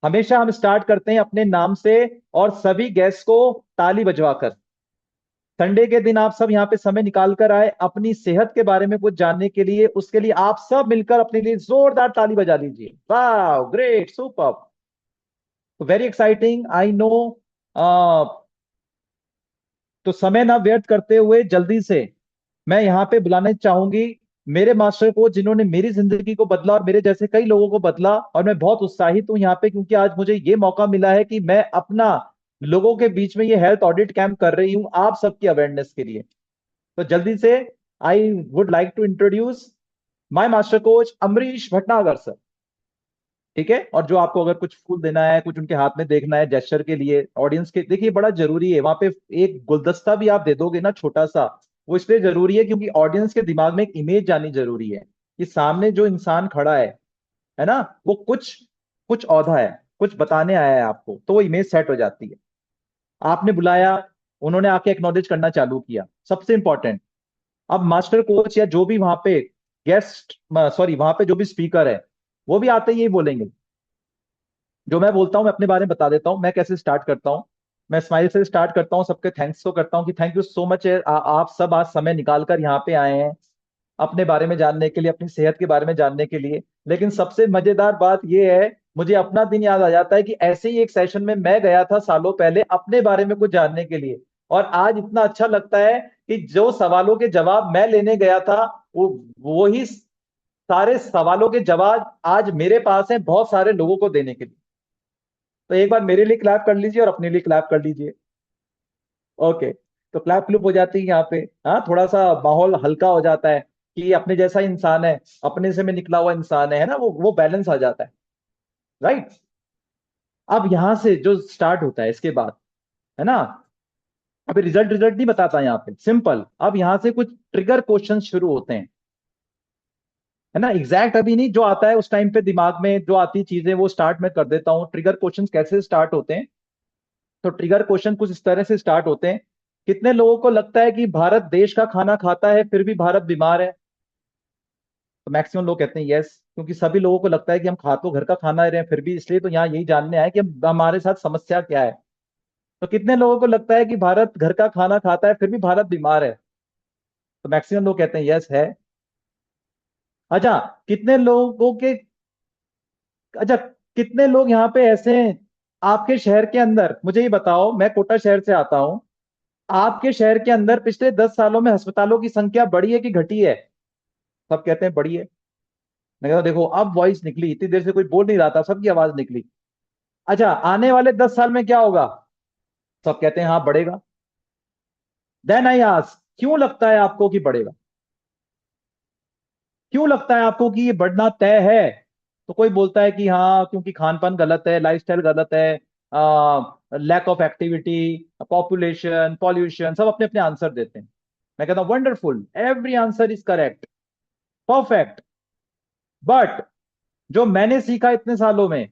हमेशा हम स्टार्ट करते हैं अपने नाम से, और सभी गेस्ट को ताली बजवाकर। संडे के दिन आप सब यहाँ पे समय निकाल कर आए अपनी सेहत के बारे में कुछ जानने के लिए, उसके लिए आप सब मिलकर अपने लिए जोरदार ताली बजा लीजिए। वाह, great, super, very exciting, I know. तो समय ना व्यर्थ करते हुए जल्दी से मैं यहाँ पे बुलाने चाहूंगी मेरे मास्टर को, जिन्होंने मेरी जिंदगी को बदला और मेरे जैसे कई लोगों को बदला। और मैं बहुत उत्साहित हूँ यहाँ पे, क्योंकि आज मुझे ये मौका मिला है कि मैं अपना लोगों के बीच में ये हेल्थ ऑडिट कैंप कर रही हूँ आप सबकी अवेयरनेस के लिए। तो जल्दी से I would like to introduce my master coach Amrish Bhatnagar sir. ठीक है, और जो आपको अगर कुछ फूल देना है, कुछ उनके हाथ में देखना है जेस्चर के लिए, ऑडियंस के, देखिए बड़ा जरूरी है वहां पे, एक गुलदस्ता भी आप दे दोगे ना छोटा सा, वो इसलिए जरूरी है क्योंकि ऑडियंस के दिमाग में एक इमेज जानी जरूरी है कि सामने जो इंसान खड़ा है ना, वो कुछ कुछ औधा है, कुछ बताने आया है आपको, तो वो इमेज सेट हो जाती है। आपने बुलाया, उन्होंने आके एक्नॉलेज करना चालू किया, सबसे इंपॉर्टेंट। अब मास्टर कोच या जो भी वहां पे गेस्ट, सॉरी वहां पे जो भी स्पीकर है, वो भी आते ही यही बोलेंगे। जो मैं बोलता हूँ मैं अपने बारे में बता देता हूँ, मैं कैसे स्टार्ट करता हूँ। मैं स्माइल से स्टार्ट करता हूँ, सबके थैंक्स को करता हूँ कि थैंक यू सो मच, आप सब आज समय निकाल कर यहाँ पे आए हैं अपने बारे में जानने के लिए, अपनी सेहत के बारे में जानने के लिए। लेकिन सबसे मजेदार बात यह है, मुझे अपना दिन याद आ जाता है कि ऐसे ही एक सेशन में मैं गया था सालों पहले अपने बारे में कुछ जानने के लिए, और आज इतना अच्छा लगता है कि जो सवालों के जवाब मैं लेने गया था, वो ही सारे सवालों के जवाब आज मेरे पास हैं बहुत सारे लोगों को देने के लिए। तो एक बार मेरे लिए क्लैप कर लीजिए और अपने लिए क्लैप कर लीजिए। ओके, तो क्लैप क्लूप हो जाती है यहाँ पे। हाँ, थोड़ा सा माहौल हल्का हो जाता है कि अपने जैसा इंसान है, अपने से में निकला हुआ इंसान है ना, वो बैलेंस आ जाता है, राइट? अब यहां से जो स्टार्ट होता है इसके बाद, है ना, अभी रिजल्ट रिजल्ट नहीं बताता यहाँ पे, सिंपल। अब यहां से कुछ ट्रिगर क्वेश्चन शुरू होते हैं, है ना, एग्जैक्ट अभी नहीं, जो आता है उस टाइम पे दिमाग में जो आती चीजें वो स्टार्ट में कर देता हूँ। ट्रिगर क्वेश्चन कैसे स्टार्ट होते हैं? तो ट्रिगर क्वेश्चन कुछ इस तरह से स्टार्ट होते हैं। कितने लोगों को लगता है कि भारत देश का खाना खाता है फिर भी भारत बीमार है? तो मैक्सिमम लोग कहते हैं यस, क्योंकि सभी लोगों को लगता है कि हम खा तो घर का खाना रहे हैं फिर भी, इसलिए तो यहाँ यही जानने आए कि हमारे साथ समस्या क्या है। तो कितने लोगों को लगता है कि भारत घर का खाना खाता है फिर भी भारत बीमार है? तो मैक्सिमम लोग कहते हैं यस है। अच्छा, कितने लोगों के, अच्छा कितने लोग यहाँ पे ऐसे हैं आपके शहर के अंदर, मुझे ये बताओ, मैं कोटा शहर से आता हूँ, आपके शहर के अंदर पिछले 10 सालों में अस्पतालों की संख्या बढ़ी है कि घटी है? सब कहते हैं बढ़ी है। मैं कहता हूं, देखो अब वॉइस निकली, इतनी देर से कोई बोल नहीं रहा था, सबकी आवाज निकली। अच्छा, आने वाले 10 साल में क्या होगा? सब कहते हैं हाँ बढ़ेगा। देन आई आस्क, क्यों लगता है आपको कि बढ़ेगा? क्यों लगता है आपको कि ये बढ़ना तय है? तो कोई बोलता है कि हाँ क्योंकि खान पान गलत है, लाइफस्टाइल गलत है, lack of activity, population, pollution, सब अपने अपने आंसर देते हैं। मैं कहता हूं wonderful, every answer is correct, perfect. But जो मैंने सीखा इतने सालों में,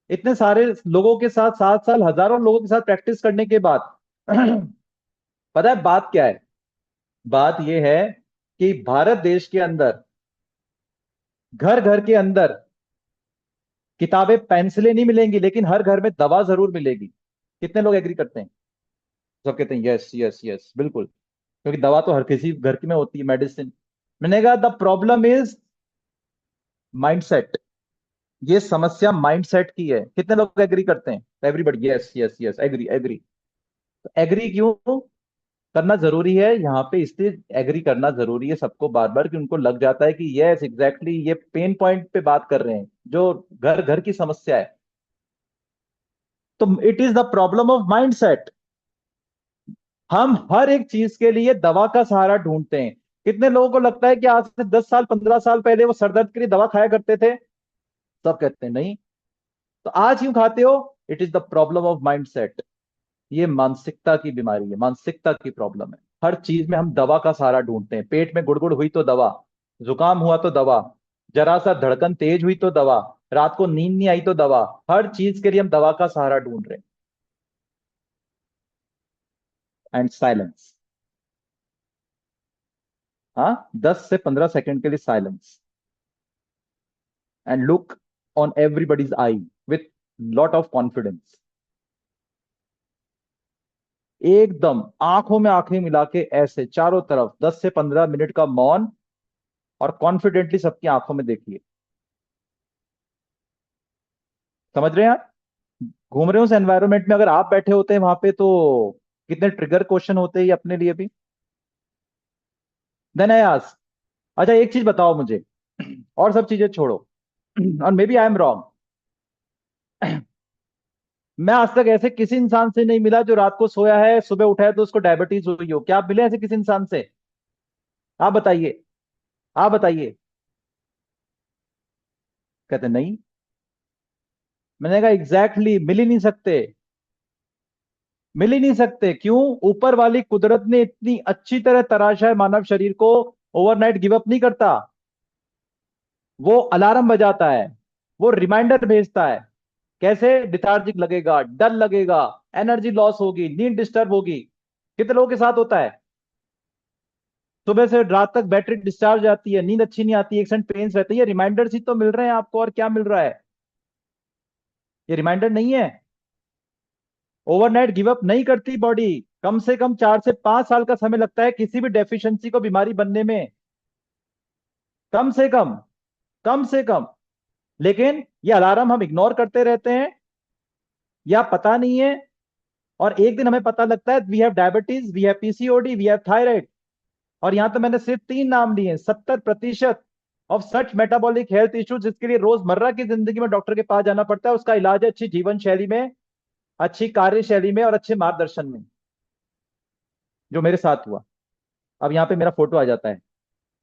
इतने सारे लोगों के साथ, 7 साल हजारों लोगों के साथ प्रैक्टिस करने के बाद, पता है बात क्या है? बात यह है कि भारत देश के अंदर, घर घर के अंदर किताबें पेंसिलें नहीं मिलेंगी, लेकिन हर घर में दवा जरूर मिलेगी। कितने लोग एग्री करते हैं? सब कहते हैं यस यस यस, बिल्कुल। क्योंकि दवा तो हर किसी घर की में होती है, मेडिसिन। मैंने कहा द प्रॉब्लम इज माइंडसेट। ये समस्या माइंडसेट की है। कितने लोग एग्री करते हैं? Everybody yes yes yes, agree agree. तो एग्री क्यों करना जरूरी है यहाँ पे? इसलिए एग्री करना जरूरी है सबको बार बार, कि उनको लग जाता है कि यस एग्जैक्टली, ये पेन पॉइंट पे बात कर रहे हैं, जो घर घर की समस्या है। तो it is the problem of mindset. हम हर एक चीज के लिए दवा का सहारा ढूंढते हैं। कितने लोगों को लगता है कि आज से 10 साल 15 साल पहले वो सर दर्द के लिए दवा खाया करते थे? सब कहते हैं नहीं। तो आज क्यों खाते हो? It is the problem of mindset. ये मानसिकता की बीमारी है, मानसिकता की प्रॉब्लम है। हर चीज में हम दवा का सहारा ढूंढते हैं। पेट में गुड़गुड़ हुई तो दवा, जुकाम हुआ तो दवा, जरा सा धड़कन तेज हुई तो दवा, रात को नींद नहीं आई तो दवा। हर चीज के लिए हम दवा का सहारा ढूंढ रहे हैं। And silence. हाँ, 10 से 15 सेकंड के लिए silence, and look on everybody's I with lot of confidence. एकदम आंखों में आंखें मिला के ऐसे चारों तरफ 10 से 15 मिनट का मौन, और कॉन्फिडेंटली सबकी आंखों में देखिए। समझ रहे हैं आप? घूम रहे हो उस एनवायरनमेंट में, अगर आप बैठे होते हैं वहां पे तो कितने ट्रिगर क्वेश्चन होते हैं ये अपने लिए भी। देन आई आस्क, अच्छा एक चीज बताओ मुझे, और सब चीजें छोड़ो, और maybe I am wrong. मैं आज तक ऐसे किसी इंसान से नहीं मिला जो रात को सोया है, सुबह उठा है तो उसको डायबिटीज हुई हो। क्या आप मिले ऐसे किसी इंसान से? आप बताइए, आप बताइए। कहते नहीं। मैंने कहा एग्जैक्टली, मिल ही नहीं सकते। मिल ही नहीं सकते, क्यों? ऊपर वाली कुदरत ने इतनी अच्छी तरह तराशा है मानव शरीर को, ओवरनाइट गिव अप नहीं करता। वो अलार्म बजाता है, वो रिमाइंडर भेजता है। कैसे? डिथार्जिक लगेगा, डर लगेगा, एनर्जी लॉस होगी, नींद डिस्टर्ब होगी। कितने लोगों के साथ होता है? सुबह से रात तक बैटरी डिस्चार्ज जाती है, नींद अच्छी नहीं आती, एक्सेंट पेन्स रहते हैं। ये रिमाइंडर्स ही तो मिल रहे हैं आपको, और क्या मिल रहा है? ये रिमाइंडर नहीं है। ओवरनाइट गिव अप नहीं करती बॉडी। कम से कम 4 से 5 साल का समय लगता है किसी भी डेफिशिएंसी को बीमारी बनने में। कम से कम, कम से कम। लेकिन ये अलार्म हम इग्नोर करते रहते हैं, या पता नहीं है। और एक दिन हमें पता लगता है we have diabetes, we have PCOD, we have thyroid. और यहां तो मैंने सिर्फ 3 नाम लिए, 70% of such metabolic health issues जिसके लिए रोजमर्रा की जिंदगी में डॉक्टर के पास जाना पड़ता है। उसका इलाज है अच्छी जीवन शैली में, अच्छी कार्यशैली में, और अच्छे मार्गदर्शन में। जो मेरे साथ हुआ। अब यहाँ पे मेरा फोटो आ जाता है,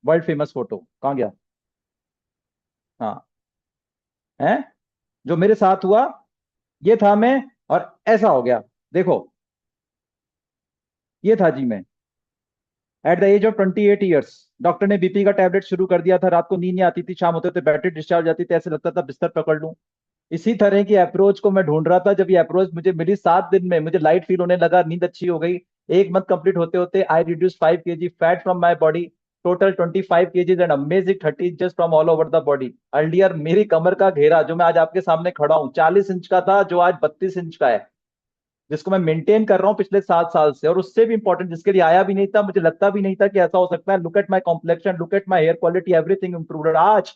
वर्ल्ड फेमस फोटो, कहाँ गया? हाँ, है। जो मेरे साथ हुआ, ये था मैं, और ऐसा हो गया। देखो, ये था जी मैं, at the age of 28 years. Doctor ने बीपी का टैबलेट शुरू कर दिया था, रात को नींद नहीं आती थी, शाम होते होते बैटरी डिस्चार्ज जाती थी, ऐसे लगता था बिस्तर पकड़ लूं। इसी तरह की अप्रोच को मैं ढूंढ रहा था। जब ये अप्रोच मुझे मिली, 7 दिन में मुझे लाइट फील होने लगा, नींद अच्छी हो गई। 1 मंथ कंप्लीट होते होते आई reduce 5 kg fat from my body, total 25 kg and amazing 30 inches from all over the body. Earlier मेरी कमर का घेरा, जो मैं आज आपके सामने खड़ा हूं, 40 इंच का था, जो आज 32 इंच का है, जिसको मैं मेंटेन कर रहा हूँ पिछले 7 साल से। और उससे भी इंपॉर्टेंट, जिसके लिए आया भी नहीं था, मुझे लगता भी नहीं था कि ऐसा हो सकता है। Look at my complexion, look at my hair quality, everything improved. आज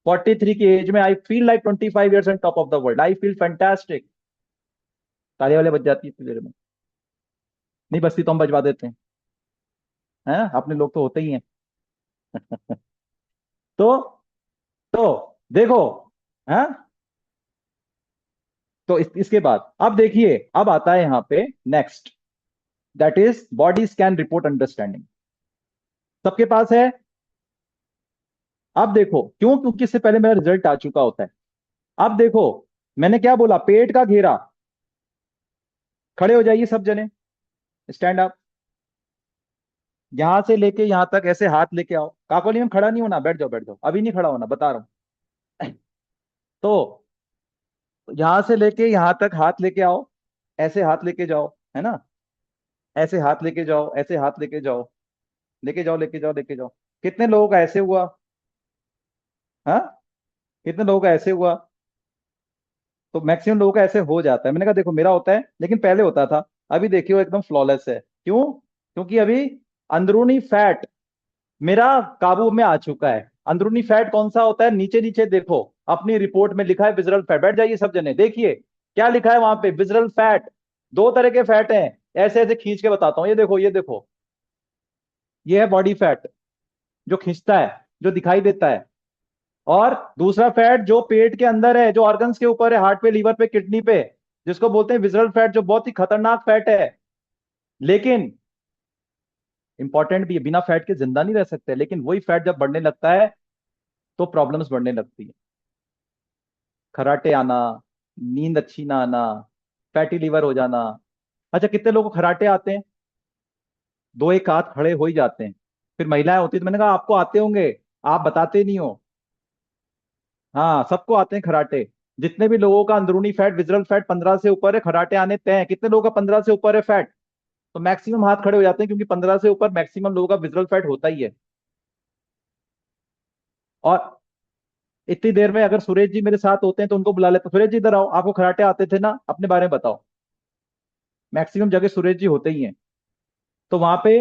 43 की एज में I feel like 25 years on top of the world. I feel fantastic. ताली वाले बज जाती है इतनी देर में। नहीं बजती तो हम बजवा देते हैं, हैं? अपने लोग तो होते ही हैं। तो तो देखो, हैं? तो इसके बाद अब देखिए, अब आता है यहाँ पे next, that is body scan report understanding. सबके पास है? अब देखो क्यों, क्योंकि इससे पहले मेरा रिजल्ट आ चुका होता है। अब देखो, मैंने क्या बोला? पेट का घेरा। खड़े हो जाइए सब जने, स्टैंड अप। यहां से लेके यहां तक ऐसे हाथ लेके आओ। काकोली में खड़ा नहीं होना, बैठ जाओ बैठ जाओ, अभी नहीं खड़ा होना, बता रहा हूं। तो यहां से लेके यहां तक हाथ लेके आओ, ऐसे हाथ लेके जाओ, है ना? ऐसे हाथ लेके जाओ, ऐसे हाथ लेके जाओ, लेके जाओ लेके जाओ लेके जाओ। कितने लोगों का ऐसे हुआ? हाँ, कितने लोगों का ऐसे हुआ? तो मैक्सिमम लोगों का ऐसे हो जाता है। मैंने कहा देखो मेरा होता है, लेकिन पहले होता था, अभी देखिए वो एकदम फ्लॉलेस है। क्यों? क्योंकि अभी अंदरूनी फैट मेरा काबू में आ चुका है। अंदरूनी फैट कौन सा होता है? नीचे नीचे देखो, अपनी रिपोर्ट में लिखा है विजरल फैट। बैठ जाइए सब जने, देखिए क्या लिखा है वहां पे, विजरल फैट। दो तरह के फैट हैं, ऐसे ऐसे खींच के बताता हूं, ये देखो ये देखो। ये है बॉडी फैट, जो खींचता है, जो दिखाई देता है। और दूसरा फैट जो पेट के अंदर है, जो ऑर्गन्स के ऊपर है, हार्ट पे, लीवर पे, किडनी पे, जिसको बोलते हैं विजरल फैट, जो बहुत ही खतरनाक फैट है। लेकिन इंपॉर्टेंट भी है, बिना फैट के जिंदा नहीं रह सकते, लेकिन वही फैट जब बढ़ने लगता है तो प्रॉब्लम्स बढ़ने लगती है। खराटे आना, नींद अच्छी ना आना, फैटी लीवर हो जाना। अच्छा, कितने लोगों को खराटे आते हैं? दो एक हाथ खड़े हो ही जाते हैं। फिर महिलाएं होती है, तो मैंने कहा आपको आते होंगे, आप बताते नहीं हो। हाँ, सबको आते हैं खराटे। जितने भी लोगों का अंदरूनी फैट, विजरल फैट 15 से ऊपर है, खराटे आने तय है। कितने लोगों का 15 से ऊपर है फैट? तो मैक्सिमम हाथ खड़े हो जाते हैं, क्योंकि 15 से ऊपर मैक्सिमम लोगों का विजरल फैट होता ही है। और इतनी देर में अगर सुरेश जी मेरे साथ होते हैं तो उनको बुला लेते। सुरेश जी इधर आओ, आपको कराटे आते थे ना, अपने बारे में बताओ। मैक्सिमम जगह सुरेश जी होते ही हैं। तो वहां पे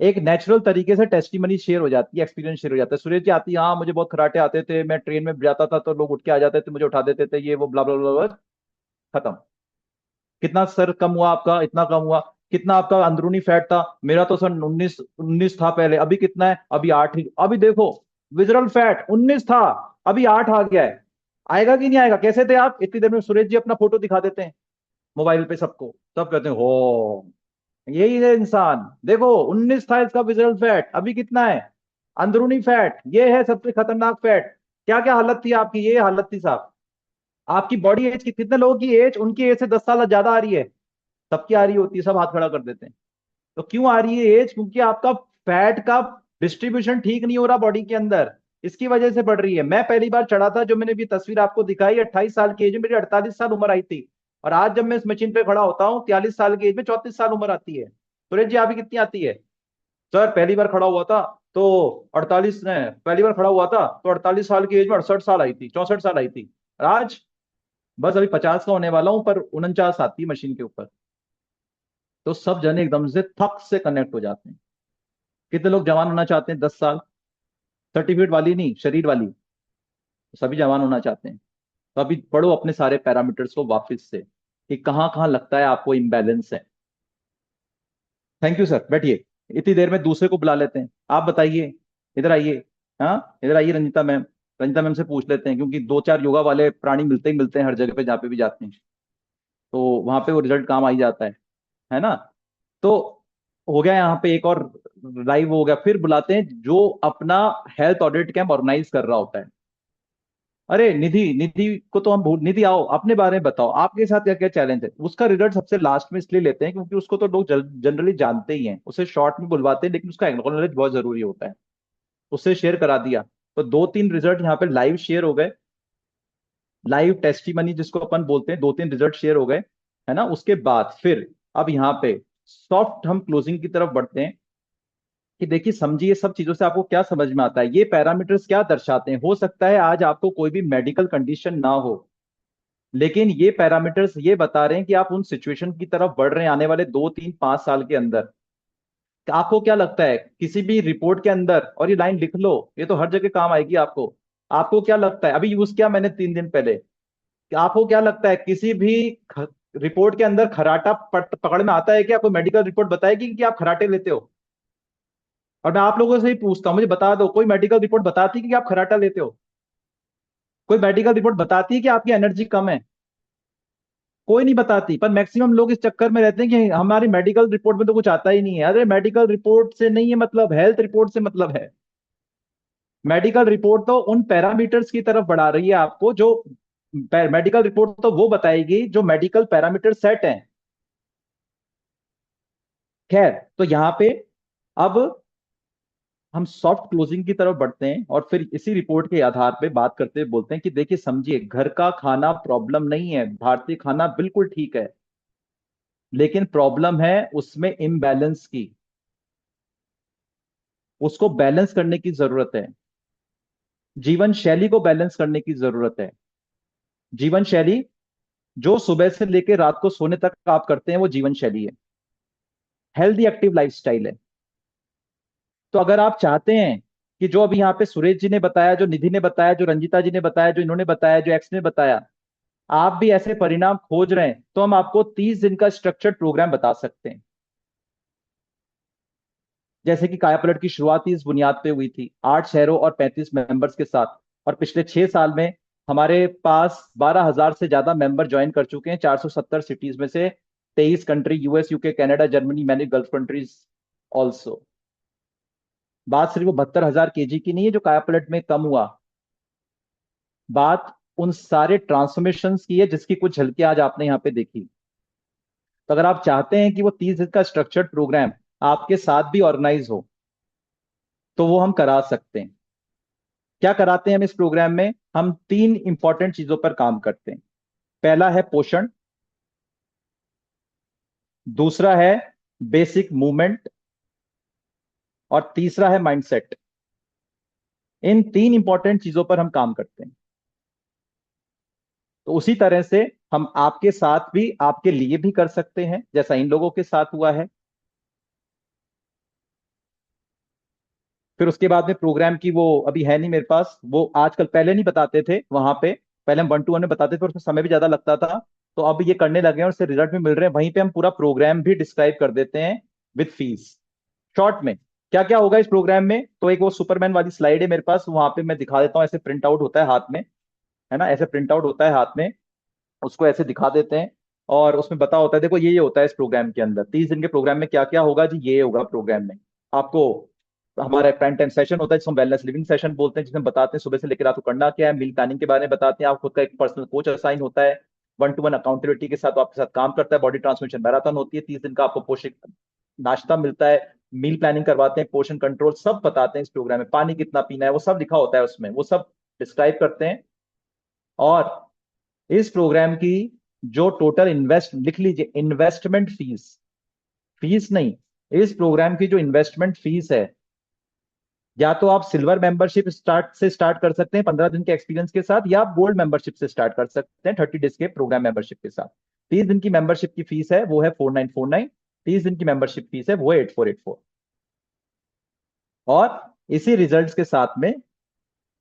एक नेचुरल तरीके से टेस्टिमनी शेयर हो जाती है, एक्सपीरियंस शेयर हो जाता है। सुरेश जी आती है, हाँ मुझे बहुत कराटे आते थे, मैं ट्रेन में जाता था तो लोग उठ के आ जाते थे, मुझे उठा देते थे, ये वो ब्ला ब्ला ब्ला, खत्म। कितना सर कम हुआ आपका? इतना कम हुआ। कितना आपका अंदरूनी फैट था? मेरा तो सर 19 था पहले, अभी कितना है? अभी 8 ही। अभी देखो, विजरल फैट 19 था, अभी 8 आ गया है। आएगा कि नहीं आएगा? कैसे थे आप? इतनी देर में सुरेश जी अपना फोटो दिखा देते हैं मोबाइल पे सबको, सब कहते हैं हो यही है इंसान। देखो 19 था इसका विजरल फैट, अभी कितना है? अंदरूनी फैट ये है सबसे खतरनाक फैट। क्या क्या हालत थी आपकी? ये हालत थी साहब। आपकी बॉडी एज की, कितने लोगों की एज उनकी एज से 10 साल ज्यादा आ रही है? सबकी आ रही होती है, सब हाथ खड़ा कर देते हैं। तो क्यों आ रही है एज? क्योंकि आपका फैट का डिस्ट्रीब्यूशन ठीक नहीं हो रहा बॉडी के अंदर, इसकी वजह से बढ़ रही है। मैं पहली बार चढ़ा था, जो मैंने भी तस्वीर आपको दिखाई, 28 साल की एज में, मेरी 48 साल उम्र आई थी। और आज जब मैं इस मशीन पे खड़ा होता हूँ 43 साल की एज में, 34 साल उम्र आती है। सुरेश जी आप ही कितनी आती है? सर पहली बार खड़ा हुआ था तो 48 ने, पहली बार खड़ा हुआ था तो 48 साल की एज में 68 साल आई थी, 64 साल आई थी। और आज बस अभी 50 का होने वाला हूं, पर 49 आती है मशीन के ऊपर। तो सब जने एकदम से थक से कनेक्ट हो जाते हैं। कितने लोग जवान होना चाहते हैं? 10 साल। सर्टिफिकेट वाली नहीं, शरीर वाली। सभी जवान होना चाहते हैं। तो अभी पढ़ो अपने सारे पैरामीटर्स को वापस से, कि कहाँ कहाँ लगता है आपको इम्बैलेंस है। थैंक यू सर, बैठिए। इतनी देर में दूसरे को बुला लेते हैं। आप बताइए, इधर आइए। हाँ इधर आइए, रंजिता मैम। रंजिता मैम से पूछ लेते हैं, क्योंकि दो चार योगा वाले प्राणी मिलते ही मिलते हैं हर जगह पे, जहाँ पे भी जाते हैं। तो वहां पे वो रिजल्ट काम आ ही जाता है ना? तो हो गया यहाँ पे एक और, लाइव हो गया। फिर बुलाते हैं जो अपना हेल्थ ऑडिट कैंप ऑर्गेनाइज कर रहा होता है। अरे निधि, निधि को तो हम भूल, निधि आओ अपने बारे में बताओ, आपके साथ क्या क्या चैलेंज है। उसका रिजल्ट सबसे लास्ट में इसलिए लेते हैं क्योंकि उसको तो लोग जनरली जानते ही हैं, उसे शॉर्ट में बुलवाते हैं, लेकिन उसका एक्नॉलेज बहुत जरूरी होता है। उससे शेयर करा दिया। तो दो तीन रिजल्ट यहाँ पे लाइव शेयर हो गए। लाइव टेस्टिमनी जिसको अपन बोलते हैं, दो तीन रिजल्ट शेयर हो गए, है ना? उसके बाद फिर अब यहाँ पे सॉफ्ट हम क्लोजिंग की तरफ बढ़ते हैं। कि देखिए समझिए, सब चीजों से आपको क्या समझ में आता है, ये पैरामीटर्स क्या दर्शाते हैं। हो सकता है आज आपको कोई भी मेडिकल कंडीशन ना हो, लेकिन ये पैरामीटर्स ये बता रहे हैं कि आप उन सिचुएशन की तरफ बढ़ रहे हैं आने वाले 2 3 5 साल के अंदर। तो आपको क्या लगता है किसी भी रिपोर्ट के अंदर, और ये लाइन लिख लो, ये तो हर जगह काम आएगी आपको। आपको क्या लगता है, अभी यूज किया मैंने 3 दिन पहले, कि आपको क्या लगता है किसी भी रिपोर्ट के अंदर खराटा पकड़ में आता है क्या? कोई मेडिकल रिपोर्ट बताएगी कि आप खराटे लेते हो? और मैं आप लोगों से ही पूछता हूं, मुझे बता दो, कोई मेडिकल रिपोर्ट बताती है कि आप खराटा लेते हो? कोई मेडिकल रिपोर्ट बताती है कि आपकी एनर्जी कम है? कोई नहीं बताती। पर मैक्सिमम लोग इस चक्कर में रहते हैं कि हमारी मेडिकल रिपोर्ट में तो कुछ आता ही नहीं है। अरे मेडिकल रिपोर्ट से नहीं है मतलब, हेल्थ रिपोर्ट से मतलब है। मेडिकल रिपोर्ट तो उन पैरामीटर्स की तरफ बढ़ा रही है आपको, जो मेडिकल रिपोर्ट तो वो बताएगी जो मेडिकल पैरामीटर सेट हैं। खैर, तो यहाँ पे अब हम सॉफ्ट क्लोजिंग की तरफ बढ़ते हैं, और फिर इसी रिपोर्ट के आधार पे बात करते हुए बोलते हैं कि देखिए समझिए, घर का खाना प्रॉब्लम नहीं है, भारतीय खाना बिल्कुल ठीक है, लेकिन प्रॉब्लम है उसमें इम्बैलेंस की। उसको बैलेंस करने की जरूरत है। जीवन शैली को बैलेंस करने की जरूरत है। जीवन शैली जो सुबह से लेकर रात को सोने तक आप करते हैं वो जीवन शैली है, हेल्दी एक्टिव लाइफस्टाइल है। तो अगर आप चाहते हैं कि जो अभी यहाँ पे सुरेश जी ने बताया, जो निधि ने बताया, जो रंजिता जी ने बताया, जो इन्होंने बताया, जो एक्स ने बताया, आप भी ऐसे परिणाम खोज रहे हैं, तो हम आपको 30 दिन का स्ट्रक्चर्ड प्रोग्राम बता सकते हैं। जैसे कि काया पलट की शुरुआत ही इस बुनियाद पे हुई थी, 8 शहरों और 35 मेंबर्स के साथ। और पिछले 6 साल में हमारे पास 12,000 से ज्यादा मेंबर ज्वाइन कर चुके हैं, 470 सिटीज में से, 23 country, US, UK, Canada, Germany, many gulf countries also. बात सिर्फ वो 72,000 केजी की नहीं है जो काया पलट में कम हुआ, बात उन सारे ट्रांसफॉर्मेशंस की है जिसकी कुछ झलकियां आज आपने यहाँ पे देखी। तो अगर आप चाहते हैं कि वो 30 दिन का स्ट्रक्चर्ड प्रोग्राम आपके साथ भी ऑर्गेनाइज हो, तो वो हम करा सकते हैं। क्या कराते हैं हम इस प्रोग्राम में? हम 3 इंपॉर्टेंट चीजों पर काम करते हैं। पहला है पोषण, दूसरा है बेसिक मूवमेंट, और तीसरा है माइंडसेट। इन 3 इंपॉर्टेंट चीजों पर हम काम करते हैं। तो उसी तरह से हम आपके साथ भी, आपके लिए भी कर सकते हैं, जैसा इन लोगों के साथ हुआ है। फिर उसके बाद में प्रोग्राम की, वो अभी है नहीं मेरे पास, वो आजकल, पहले नहीं बताते थे वहां पे, पहले हम 1-to-1 में बताते थे और उसमें समय भी ज्यादा लगता था। तो अब ये करने लगे हैं और उससे रिजल्ट भी मिल रहे हैं। वहीं पे हम पूरा प्रोग्राम भी डिस्क्राइब कर देते हैं विद फीस, शॉर्ट में। क्या क्या होगा इस प्रोग्राम में? तो एक वो सुपरमैन वाली स्लाइड है मेरे पास, वहां पे मैं दिखा देता हूँ। ऐसे प्रिंट आउट होता है हाथ में, है ना, ऐसे प्रिंट आउट होता है हाथ में, उसको ऐसे दिखा देते हैं। और उसमें बता होता है, देखो ये होता है इस प्रोग्राम के अंदर, 30 दिन के प्रोग्राम में क्या क्या होगा जी, ये होगा प्रोग्राम में आपको। हमारा प्राइम टाइम सेशन होता है जिसको वेलनेस लिविंग सेशन बोलते हैं, जिसमें बताते हैं सुबह से लेकर रात को करना क्या है, मील प्लानिंग के बारे में बताते हैं, आप खुद का एक पर्सनल कोच असाइन होता है, 1-to-1 अकाउंटेबिलिटी के साथ वो आपके साथ काम करता है, बॉडी ट्रांसफॉर्मेशन मैराथन होती है, 30 दिन का आपको पोषक नाश्ता मिलता है, मील प्लानिंग करवाते हैं, पोषण कंट्रोल सब बताते हैं इस प्रोग्राम में, पानी कितना पीना है वो सब लिखा होता है उसमें, वो सब डिस्क्राइब करते हैं। और इस प्रोग्राम की जो टोटल इन्वेस्ट, लिख लीजिए, इन्वेस्टमेंट फीस, फीस नहीं, इस प्रोग्राम की जो इन्वेस्टमेंट फीस है, या तो आप सिल्वर मेंबरशिप स्टार्ट कर सकते हैं 15 दिन के एक्सपीरियंस के साथ, या आप गोल्ड मेंबरशिप से स्टार्ट कर सकते हैं 30 डेज के प्रोग्राम मेंबरशिप के साथ। 30 दिन की मेंबरशिप की फीस है वो है 4949, 30 दिन की मेंबरशिप फीस है वो है 8484। और इसी रिजल्ट्स के साथ में,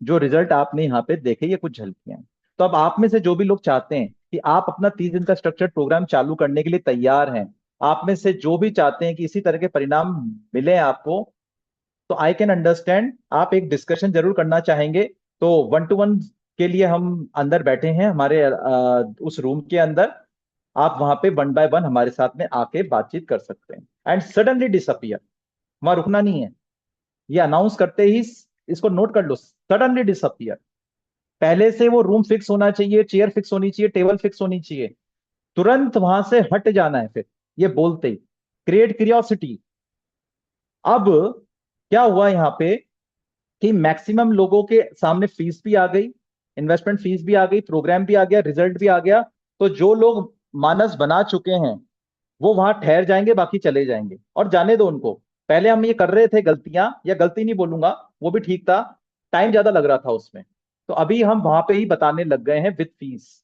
जो रिजल्ट आपने यहाँ पे देखे, ये कुछ झलकियां हैं। तो अब आप में से जो भी लोग चाहते हैं कि आप अपना 30 दिन का स्ट्रक्चर्ड प्रोग्राम चालू करने के लिए तैयार हैं, आप में से जो भी चाहते हैं कि इसी तरह के परिणाम मिले आपको, तो आई कैन अंडरस्टैंड आप एक डिस्कशन जरूर करना चाहेंगे। तो 1-to-1 के लिए हम अंदर बैठे हैं हमारे उस रूम के अंदर, आप वहां पे 1 बाय 1 हमारे साथ में आके बातचीत कर सकते हैं। एंड सडनली डिसअपियर, वहां रुकना नहीं है, ये अनाउंस करते ही, इसको नोट कर लो, सडनली डिसअपियर। पहले से वो रूम फिक्स होना चाहिए, चेयर फिक्स होनी चाहिए, टेबल फिक्स होनी चाहिए, तुरंत वहां से हट जाना है फिर, ये बोलते ही क्रिएट क्यूरियोसिटी। अब क्या हुआ यहाँ पे कि मैक्सिमम लोगों के सामने फीस भी आ गई, इन्वेस्टमेंट फीस भी आ गई, प्रोग्राम भी आ गया, रिजल्ट भी आ गया। तो जो लोग मानस बना चुके हैं वो वहां ठहर जाएंगे, बाकी चले जाएंगे, और जाने दो उनको। पहले हम ये कर रहे थे गलतियां, या गलती नहीं बोलूंगा, वो भी ठीक था, टाइम ज्यादा लग रहा था उसमें। तो अभी हम वहां पे ही बताने लग गए हैं विद फीस,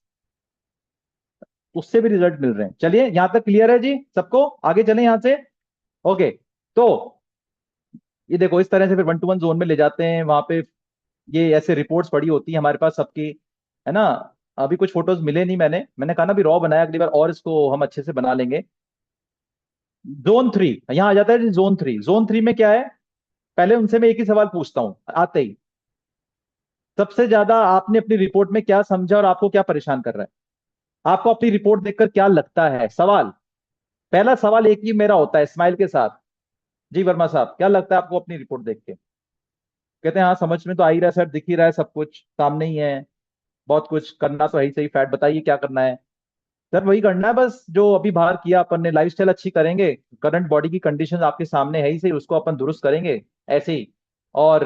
उससे भी रिजल्ट मिल रहे हैं। चलिए, यहां तक क्लियर है जी सबको? आगे चलें यहां से। ओके। तो ये देखो, इस तरह से फिर 1-to-1 जोन में ले जाते हैं वहां पे। ये ऐसे रिपोर्ट्स पड़ी होती है हमारे पास सबकी, है ना। अभी कुछ फोटोज मिले नहीं, मैंने कहा ना अभी रॉ बनाया, अगली बार और इसको हम अच्छे से बना लेंगे। जोन 3 यहां आ जाता है। जोन 3, जोन 3 में क्या है? पहले उनसे मैं एक ही सवाल पूछता हूं आते ही, सबसे ज्यादा आपने अपनी रिपोर्ट में क्या समझा और आपको क्या परेशान कर रहा है? आपको अपनी रिपोर्ट देखकर क्या लगता है? सवाल, पहला सवाल एक ही मेरा होता है स्माइल के साथ। जी वर्मा साहब, क्या लगता है आपको अपनी रिपोर्ट देख के? कहते हैं हाँ समझ में तो आ ही रहा है सर, दिख ही रहा है, सब कुछ सामने ही है, बहुत कुछ करना तो है ही, सही फैट बताइए क्या करना है। सर वही करना है बस जो अभी बाहर किया अपन ने, लाइफस्टाइल अच्छी करेंगे, करंट बॉडी की कंडीशन आपके सामने है ही सही, उसको अपन दुरुस्त करेंगे ऐसे ही। और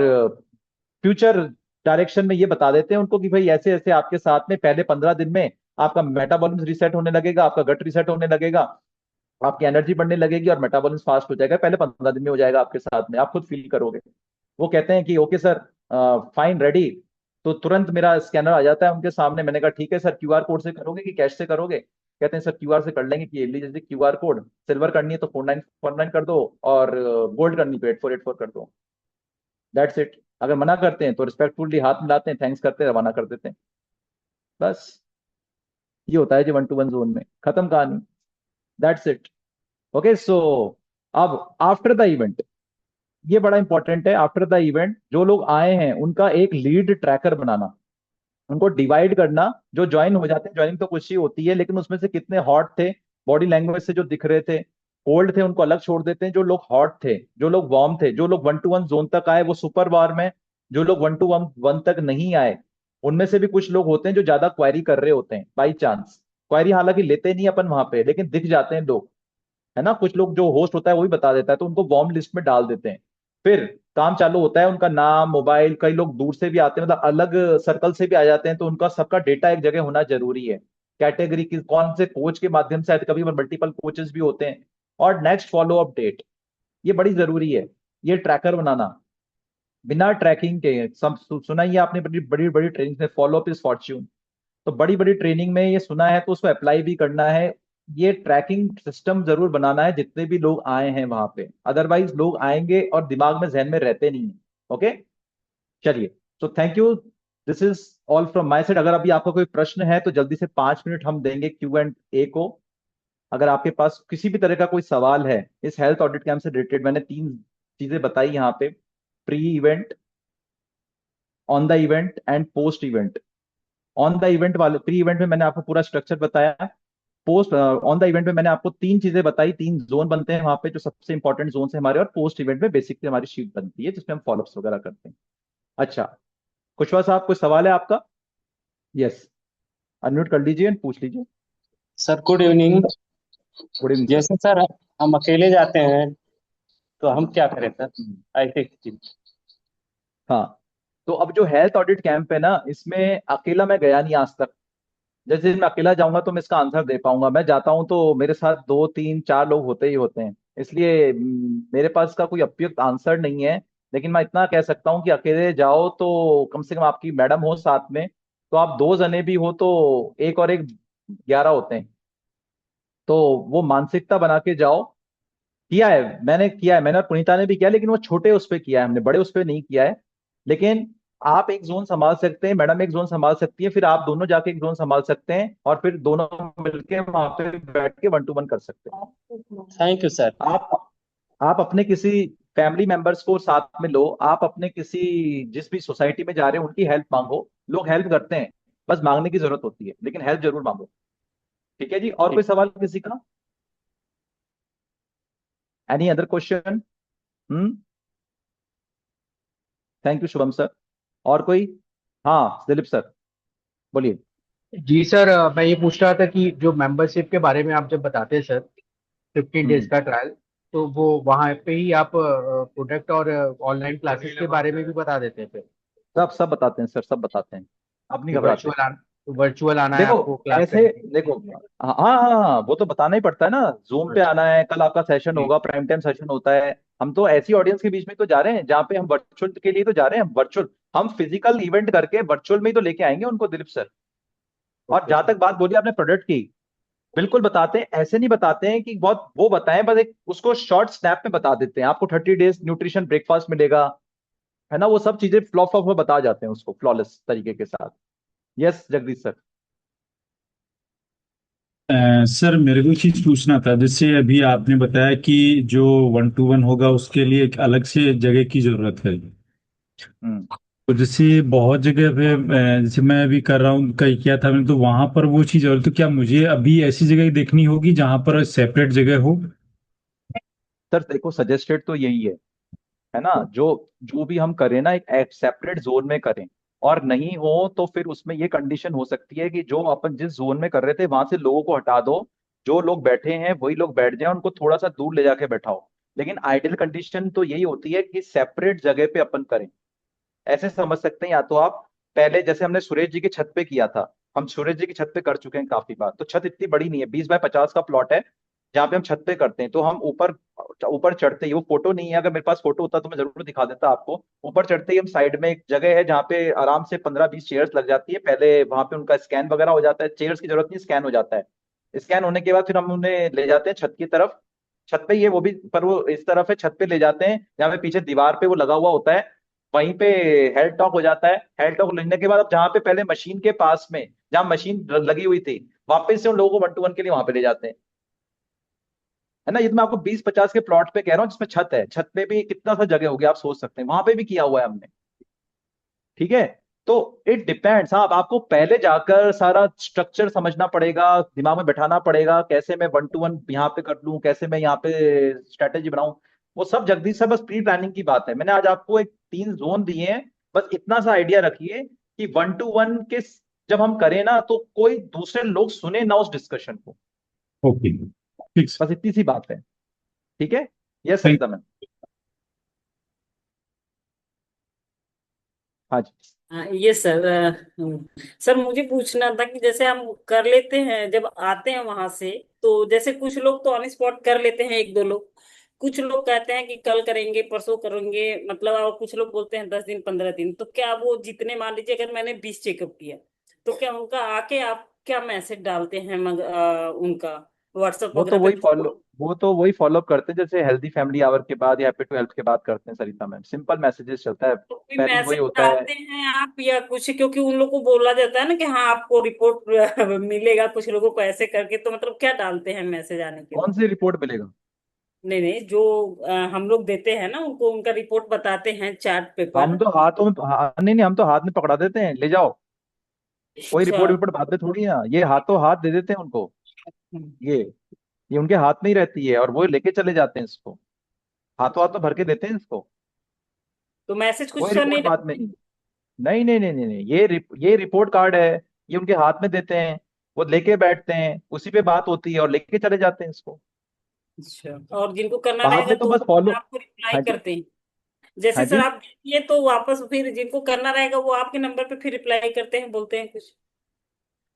फ्यूचर डायरेक्शन में ये बता देते हैं उनको कि भाई ऐसे ऐसे आपके साथ में पहले 15 दिन में आपका मेटाबॉलिज्म रिसेट होने लगेगा, आपका गट रिसेट होने लगेगा, आपकी एनर्जी बढ़ने लगेगी और मेटाबॉलिज्म फास्ट हो जाएगा, पहले 15 दिन में हो जाएगा आपके साथ में, आप खुद फील करोगे। वो कहते हैं कि ओके सर, फाइन, रेडी। तो तुरंत मेरा स्कैनर आ जाता है उनके सामने। मैंने कहा ठीक है सर, क्यूआर कोड से करोगे कि कैश से करोगे? कहते हैं सर क्यूआर से कर लेंगे, कि ये लीजिए जैसे क्यूआर कोड, सिल्वर करनी है तो 4949 कर दो, और गोल्ड करनी तो 8484 कर दो। That's it. अगर मना करते हैं तो रिस्पेक्टफुली हाथ मिलाते हैं, थैंक्स करते हैं, रवाना कर देते हैं। बस ये होता है जी 1 to 1 जोन में, खत्म कहानी। That's it. ओके सो अब आफ्टर द इवेंट, ये बड़ा इंपॉर्टेंट है। आफ्टर द इवेंट जो लोग आए हैं उनका एक लीड ट्रैकर बनाना, उनको डिवाइड करना। जो ज्वाइन हो जाते हैं, ज्वाइनिंग तो कुछ ही होती है, लेकिन उसमें से कितने हॉट थे, बॉडी लैंग्वेज से जो दिख रहे थे, कोल्ड थे, उनको अलग छोड़ देते हैं। जो लोग हॉट थे, जो लोग वार्म थे, जो लोग 1 to 1 जोन तक आए वो सुपर वार्म में। जो लोग 1 to 1 तक नहीं आए, उनमें से भी कुछ लोग होते हैं जो ज्यादा क्वारी कर रहे होते हैं बाई चांस। क्वारी हालांकि लेते नहीं अपन वहां पे, लेकिन दिख जाते हैं लोग, है ना। कुछ लोग, जो होस्ट होता है वही बता देता है, तो उनको वार्म लिस्ट में डाल देते हैं। फिर काम चालू होता है, उनका नाम, मोबाइल, कई लोग दूर से भी आते हैं, मतलब अलग सर्कल से भी आ जाते हैं, तो उनका सबका डेटा एक जगह होना जरूरी है। कैटेगरी की कौन से कोच के माध्यम से, कभी मल्टीपल कोचेस भी होते हैं। और नेक्स्ट फॉलो अप डेट, ये बड़ी जरूरी है, ये ट्रैकर बनाना। बिना ट्रैकिंग के, सब सुना ही है आपने, बड़ी बड़ी बड़ी ट्रेनिंग में फॉलो अप इज फॉर्च्यून। तो बड़ी बड़ी ट्रेनिंग में ये सुना है, तो उसको अप्लाई भी करना है। ये ट्रैकिंग सिस्टम जरूर बनाना है जितने भी लोग आए हैं वहां पे, अदरवाइज लोग आएंगे और दिमाग में, जहन में रहते नहीं है। ओके, चलिए। तो thank you, this is all from my side. अगर अभी आपका कोई प्रश्न है तो जल्दी से 5 मिनट हम देंगे Q&A को। अगर आपके पास किसी भी तरह का कोई सवाल है इस हेल्थ ऑडिट कैंप से रिलेटेड, मैंने 3 चीजें बताई यहाँ पे: pre event, on the event and post event. On the event वाले, प्री इवेंट में मैंने आपको पूरा स्ट्रक्चर बताया। पोस्ट ऑन द इवेंट में मैंने आपको 3 चीजें बताई, 3 जोन बनते हैं वहां पे जो सबसे इंपॉर्टेंट जोन है हमारे। और पोस्ट इवेंट में बेसिकली हमारी शीट बनती है जिसमें हम फॉलोअप्स वगैरह करते हैं। अच्छा, कुशवा साहब कोई सवाल है आपका? यस, अनम्यूट कर लीजिए and पूछ लीजिए। Sir good evening. Good evening sir. जैसे सर हम अकेले जाते हैं तो हम क्या करें सर ऐसे चीज। हाँ, तो अब जो हेल्थ ऑडिट कैंप है ना, इसमें अकेला मैं गया नहीं आज तक। जैसे मैं अकेला जाऊंगा तो मैं इसका आंसर दे पाऊंगा, मैं जाता हूं तो मेरे साथ 2 3 4 लोग होते ही होते हैं। इसलिए मेरे पास का कोई उपयुक्त आंसर नहीं है। लेकिन मैं इतना कह सकता हूँ कि अकेले जाओ तो कम से कम आपकी मैडम हो साथ में, तो आप 2 जने भी हो तो एक और एक 11 होते हैं। तो वो मानसिकता बना के जाओ। किया है मैंने और पुनीता ने भी किया, लेकिन वो छोटे उस पे किया है, हमने बड़े उस पे नहीं किया है। लेकिन आप एक जोन संभाल सकते हैं, मैडम एक जोन संभाल सकती है, फिर आप दोनों जाके एक जोन संभाल सकते हैं, और फिर दोनों मिलके वहां पे बैठ के 1 to 1 कर सकते हैं। Thank you sir. आप आप अपने किसी फैमिली मेंबर्स को साथ में लो, आप अपने किसी, जिस भी सोसाइटी में जा रहे हो उनकी हेल्प मांगो। लोग हेल्प करते हैं, बस मांगने की जरूरत होती है, लेकिन हेल्प जरूर मांगो। ठीक है जी, और कोई ठीक। सवाल किसी का? Any other question? Hmm, thank you Shubham sir. और कोई? हाँ दिलीप सर, बोलिए। जी सर, मैं ये पूछ रहा था कि जो मेंबरशिप के बारे में आप जब बताते हैं सर, 15 डेज हम्म, का ट्रायल, तो वो वहाँ पे ही आप प्रोडक्ट और ऑनलाइन क्लासेस के बारे में भी बता देते हैं फिर? सब सब बताते हैं सर, सब बताते हैं, आप नहीं कि घबराते। वर्चुअल आना है देखो, आपको क्लास ऐसे, करने के देखो, लिए? हाँ हाँ हाँ हाँ, वो तो बताना ही पड़ता है ना, जूम पे अच्छा। आना है, कल आपका सेशन जी। होगा, प्राइम टाइम सेशन होता है। हम तो ऐसी ऑडियंस के बीच में तो जा रहे हैं जहाँ पे हम वर्चुअल के लिए तो जा रहे हैं, वर्चुअल। हम फिजिकल इवेंट करके वर्चुअल में ही तो लेके आएंगे उनको, दिलीप सर। और ओके जहां सर। तक बात बोली आपने प्रोडक्ट की, बिल्कुल बताते हैं, ऐसे नहीं बताते हैं कि बहुत वो बताएं, बस एक उसको शॉर्ट स्नैप में बता देते हैं, आपको 30 डेज न्यूट्रिशन ब्रेकफास्ट मिलेगा, है ना। वो सब चीजें फ्लॉप फ्लॉप में बता जाते हैं उसको फ्लॉलेस तरीके के साथ। Yes Jagdish sir. सर मेरे को एक चीज पूछना था। जैसे अभी आपने बताया कि जो 1 to 1 होगा उसके लिए एक अलग से जगह की जरूरत है। हम्म। तो जैसे बहुत जगह पे जैसे मैं अभी कर रहा हूँ, कहीं किया था मैंने, तो वहां पर वो चीज और, तो क्या मुझे अभी ऐसी जगह देखनी होगी जहां पर सेपरेट जगह हो? सर देखो, सजेस्टेड तो यही है ना, जो जो भी हम करें ना, एक सेपरेट जोन में करें। और नहीं हो तो फिर उसमें ये कंडीशन हो सकती है कि जो अपन जिस जोन में कर रहे थे वहां से लोगों को हटा दो, जो लोग बैठे हैं वही लोग बैठ जाएं, उनको थोड़ा सा दूर ले जाके बैठाओ। लेकिन आइडियल कंडीशन तो यही होती है कि सेपरेट जगह पे अपन करें। ऐसे समझ सकते हैं, या तो आप पहले जैसे हमने सुरेश जी की छत पे किया था, हम सुरेश जी की छत पे कर चुके हैं काफी बार, तो छत इतनी बड़ी नहीं है, 20 बाय 50 का प्लॉट है जहाँ पे हम छत पे करते हैं, तो हम ऊपर ऊपर चढ़ते ही, वो फोटो नहीं है, अगर मेरे पास फोटो होता तो मैं जरूर दिखा देता आपको। ऊपर चढ़ते ही हम साइड में एक जगह है जहाँ पे आराम से 15-20 चेयर्स लग जाती है, पहले वहां पे उनका स्कैन वगैरह हो जाता है, चेयर्स की जरूरत नहीं, स्कैन हो जाता है। स्कैन होने के बाद फिर हम उन्हें ले जाते हैं छत की तरफ। छत पे, ये वो भी, पर वो इस तरफ है, छत पे ले जाते हैं जहाँ पे पीछे दीवार पे वो लगा हुआ होता है। वहीं पे हेल्थ टॉक हो जाता है। हेल्थ टॉक लेने के बाद अब जहाँ पे पहले मशीन के पास में, जहाँ मशीन लगी हुई थी, वापस से उन लोगों को 1-to-1 के लिए वहां पे ले जाते हैं। है ना, ये तो मैं आपको 20-50 के प्लॉट पे कह रहा हूँ जिसमें छत है। छत पे भी कितना सा जगह होगी आप सोच सकते हैं, वहां पे भी किया हुआ है हमने। ठीक है। तो इट डिपेंड्स। हाँ, अब आपको पहले जाकर सारा स्ट्रक्चर समझना पड़ेगा, दिमाग में बैठाना पड़ेगा, कैसे मैं 1-to-1 यहाँ पे कर लूँ, कैसे मैं यहाँ पे स्ट्रेटेजी बनाऊं। वो सब जगदीश सर बस प्री प्लानिंग की बात है। मैंने आज आपको एक 3 जोन दिए हैं, बस इतना सा आइडिया रखिए कि 1-to-1 के जब हम करें ना, तो कोई दूसरे लोग सुने ना उस डिस्कशन को। ओके, ठीक सर। बस इतनी सी बात है। ठीक है। यस थैंक सरिता मैम। हाँ जी। हाँ ये सर, सर मुझे पूछना था कि जैसे हम कर लेते हैं जब आते हैं वहां से, तो जैसे कुछ लोग तो ऑन स्पॉट कर लेते हैं, एक दो लोग, कुछ लोग कहते हैं कि कल करेंगे परसों करेंगे, मतलब, और कुछ लोग बोलते हैं 10 दिन 15 दिन। तो क्या वो जितने, मान लीजिए अगर मैंने 20 चेकअप किया, तो क्या उनका आके आप क्या मैसेज डालते हैं उनका व्हाट्सएप वो तो वगैरह पे वही तो? फॉलो वो तो वही फॉलो अप करते हैं जैसे हेल्दी फैमिली आवर के बाद या हैप्पी टू हेल्थ के बाद करते हैं सरिता मैम। सिंपल मैसेजेस चलता है, तो कोई पहले वही मैसेज होता है। डालते हैं आप या कुछ? क्योंकि उन लोग को बोला जाता है ना कि हाँ आपको रिपोर्ट मिलेगा, कुछ लोगों को ऐसे करके, तो मतलब क्या डालते हैं मैसेज आने के कौन बाद? सी रिपोर्ट मिलेगा? नहीं नहीं, जो हम लोग देते हैं ना उनको, उनका रिपोर्ट बताते हैं, चार्ट पेपर। हम तो हाथों में नहीं नहीं, हम तो हाथ में पकड़ा देते हैं, ले जाओ। कोई अच्छा। रिपोर्ट विपोर्ट बाद में थोड़ी ना, ये हाथों हाथ दे देते हैं उनको। ये ये उनके हाथ में ही रहती है और वो लेके चले जाते हैं इसको। हाथों हाथ में भर के देते हैं इसको। तो मैसेज कुछ कोई सर नहीं रिपोर्ट बाद में डालते? नहीं। नहीं नहीं नहीं नहीं नहीं, ये रिपोर्ट कार्ड है, ये उनके हाथ में देते हैं, वो लेके बैठते हैं, उसी पे बात होती है और लेके चले जाते हैं इसको। अच्छा, और जिनको करना बाद रहेगा में तो तो बस फॉलो। आपको रिप्लाई हाँ जी। करते हैं? जैसे हाँ सर जी। आप देखिए तो वापस फिर जिनको करना रहेगा वो आपके नंबर पे फिर रिप्लाई करते हैं, बोलते हैं कुछ?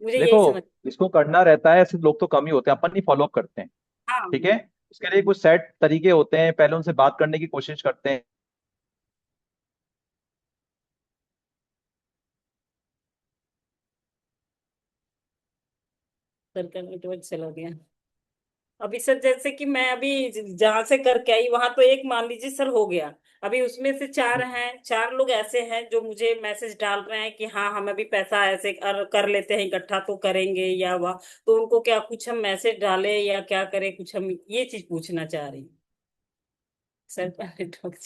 मुझे देखो, यही समझ। इसको करना रहता है, ऐसे लोग तो कम ही होते हैं, अपन नहीं फॉलो अप करते हैं। हाँ। ठीक है। उसके लिए कुछ सेट तरीके होते हैं, पहले उनसे बात करने की कोशिश करते हैं। सर का नेटवर्क चला गया। अभी सर जैसे कि मैं अभी जहां से करके आई वहां तो एक मान लीजिए सर हो गया। अभी उसमें से चार हैं, चार लोग ऐसे हैं जो मुझे मैसेज डाल रहे हैं कि हाँ हम अभी पैसा ऐसे कर लेते हैं इकट्ठा तो करेंगे या वह, तो उनको क्या कुछ हम मैसेज डालें या क्या करें, कुछ हम ये चीज पूछना चाह रही हूँ सर का नेटवर्क।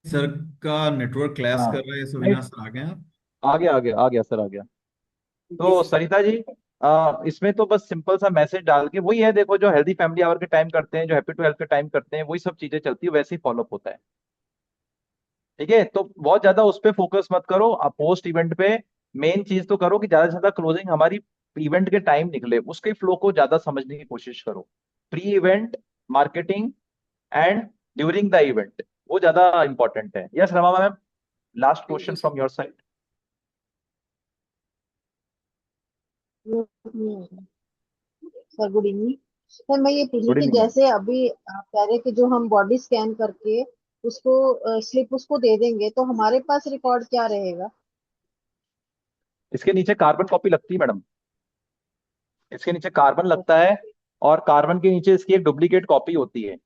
सर का नेटवर्क क्लैश हाँ। कर रहा है, नहीं, अविनाश सर आ गए आप? आ गया आ गया आ गया सर, आ गया। जी तो सर। सरिता जी, इसमें तो बस सिंपल सा मैसेज डाल के वही है, देखो जो हेल्दी फैमिली आवर के टाइम करते हैं, जो हैप्पी टू हेल्थ के टाइम करते हैं, वही सब चीजें चलती है, वैसे ही फॉलोअप होता है। ठीक है। तो बहुत ज्यादा उस पे फोकस मत करो, पोस्ट इवेंट पे मेन चीज तो करो कि ज्यादा से ज्यादा क्लोजिंग हमारी इवेंट के टाइम निकले, उसके फ्लो को ज्यादा समझने की कोशिश करो। Pre event marketing and during the event, वो ज्यादा इंपॉर्टेंट है। Yes Rama ma'am, last question जी sir. From your side. Sir good evening. Sir मैं ये पूछ रही गुड थी, इवनिंग मैम। जैसे अभी आप कह रहे हैं कि जो हम बॉडी स्कैन करके उसको स्लिप उसको दे देंगे, तो हमारे पास रिकॉर्ड क्या रहेगा? इसके नीचे कार्बन कॉपी लगती है मैडम, इसके नीचे कार्बन लगता है, और कार्बन के नीचे इसकी एक डुप्लीकेट कॉपी होती है।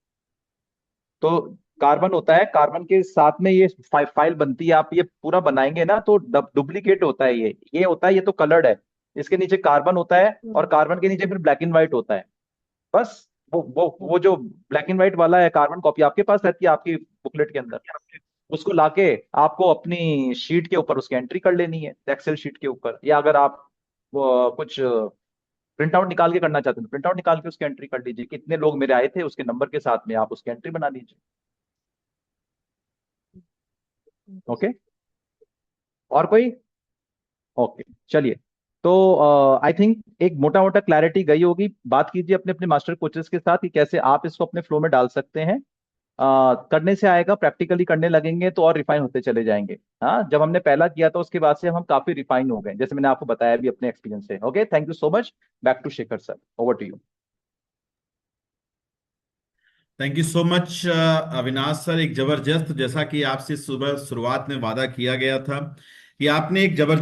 तो कार्बन होता है, कार्बन के साथ में ये फाइल बनती है, आप ये पूरा बनाएंगे ना तो डुप्लीकेट होता है, ये होता है, ये तो कलर्ड है। इसके नीचे कार्बन होता है और हम्म। कार्बन के नीचे फिर ब्लैक एंड व्हाइट होता है। बस वो जो ब्लैक एंड व्हाइट वाला है कार्बन कॉपी आपके पास रहती है आपकी बुकलेट के अंदर, उसको लाके आपको अपनी शीट के ऊपर उसकी एंट्री कर लेनी है, एक्सेल शीट के ऊपर। या अगर आप कुछ प्रिंट आउट निकाल के करना चाहते हैं तो प्रिंट आउट निकाल के उसकी एंट्री कर लीजिए, कितने लोग मेरे आए थे उसके नंबर के साथ में आप उसकी एंट्री बना लीजिए। ओके। और कोई? ओके, चलिए। तो आई थिंक एक मोटा मोटा क्लैरिटी गई होगी। बात कीजिए अपने अपने मास्टर कोचेस के साथ कि कैसे आप इसको अपने फ्लो में डाल सकते हैं। करने से आएगा, प्रैक्टिकली करने लगेंगे तो और रिफाइन होते चले जाएंगे। हाँ, जब हमने पहला किया था उसके बाद से हम काफी रिफाइन हो गए, जैसे मैंने आपको बताया भी अपने एक्सपीरियंस से। Okay, thank you so much. Back to Shekhar sir, over to you. Thank you so much Avinash sir. एक जबरदस्त, जैसा कि आपसे सुबह शुरुआत में वादा किया गया था कि आपने एक जबरदस्त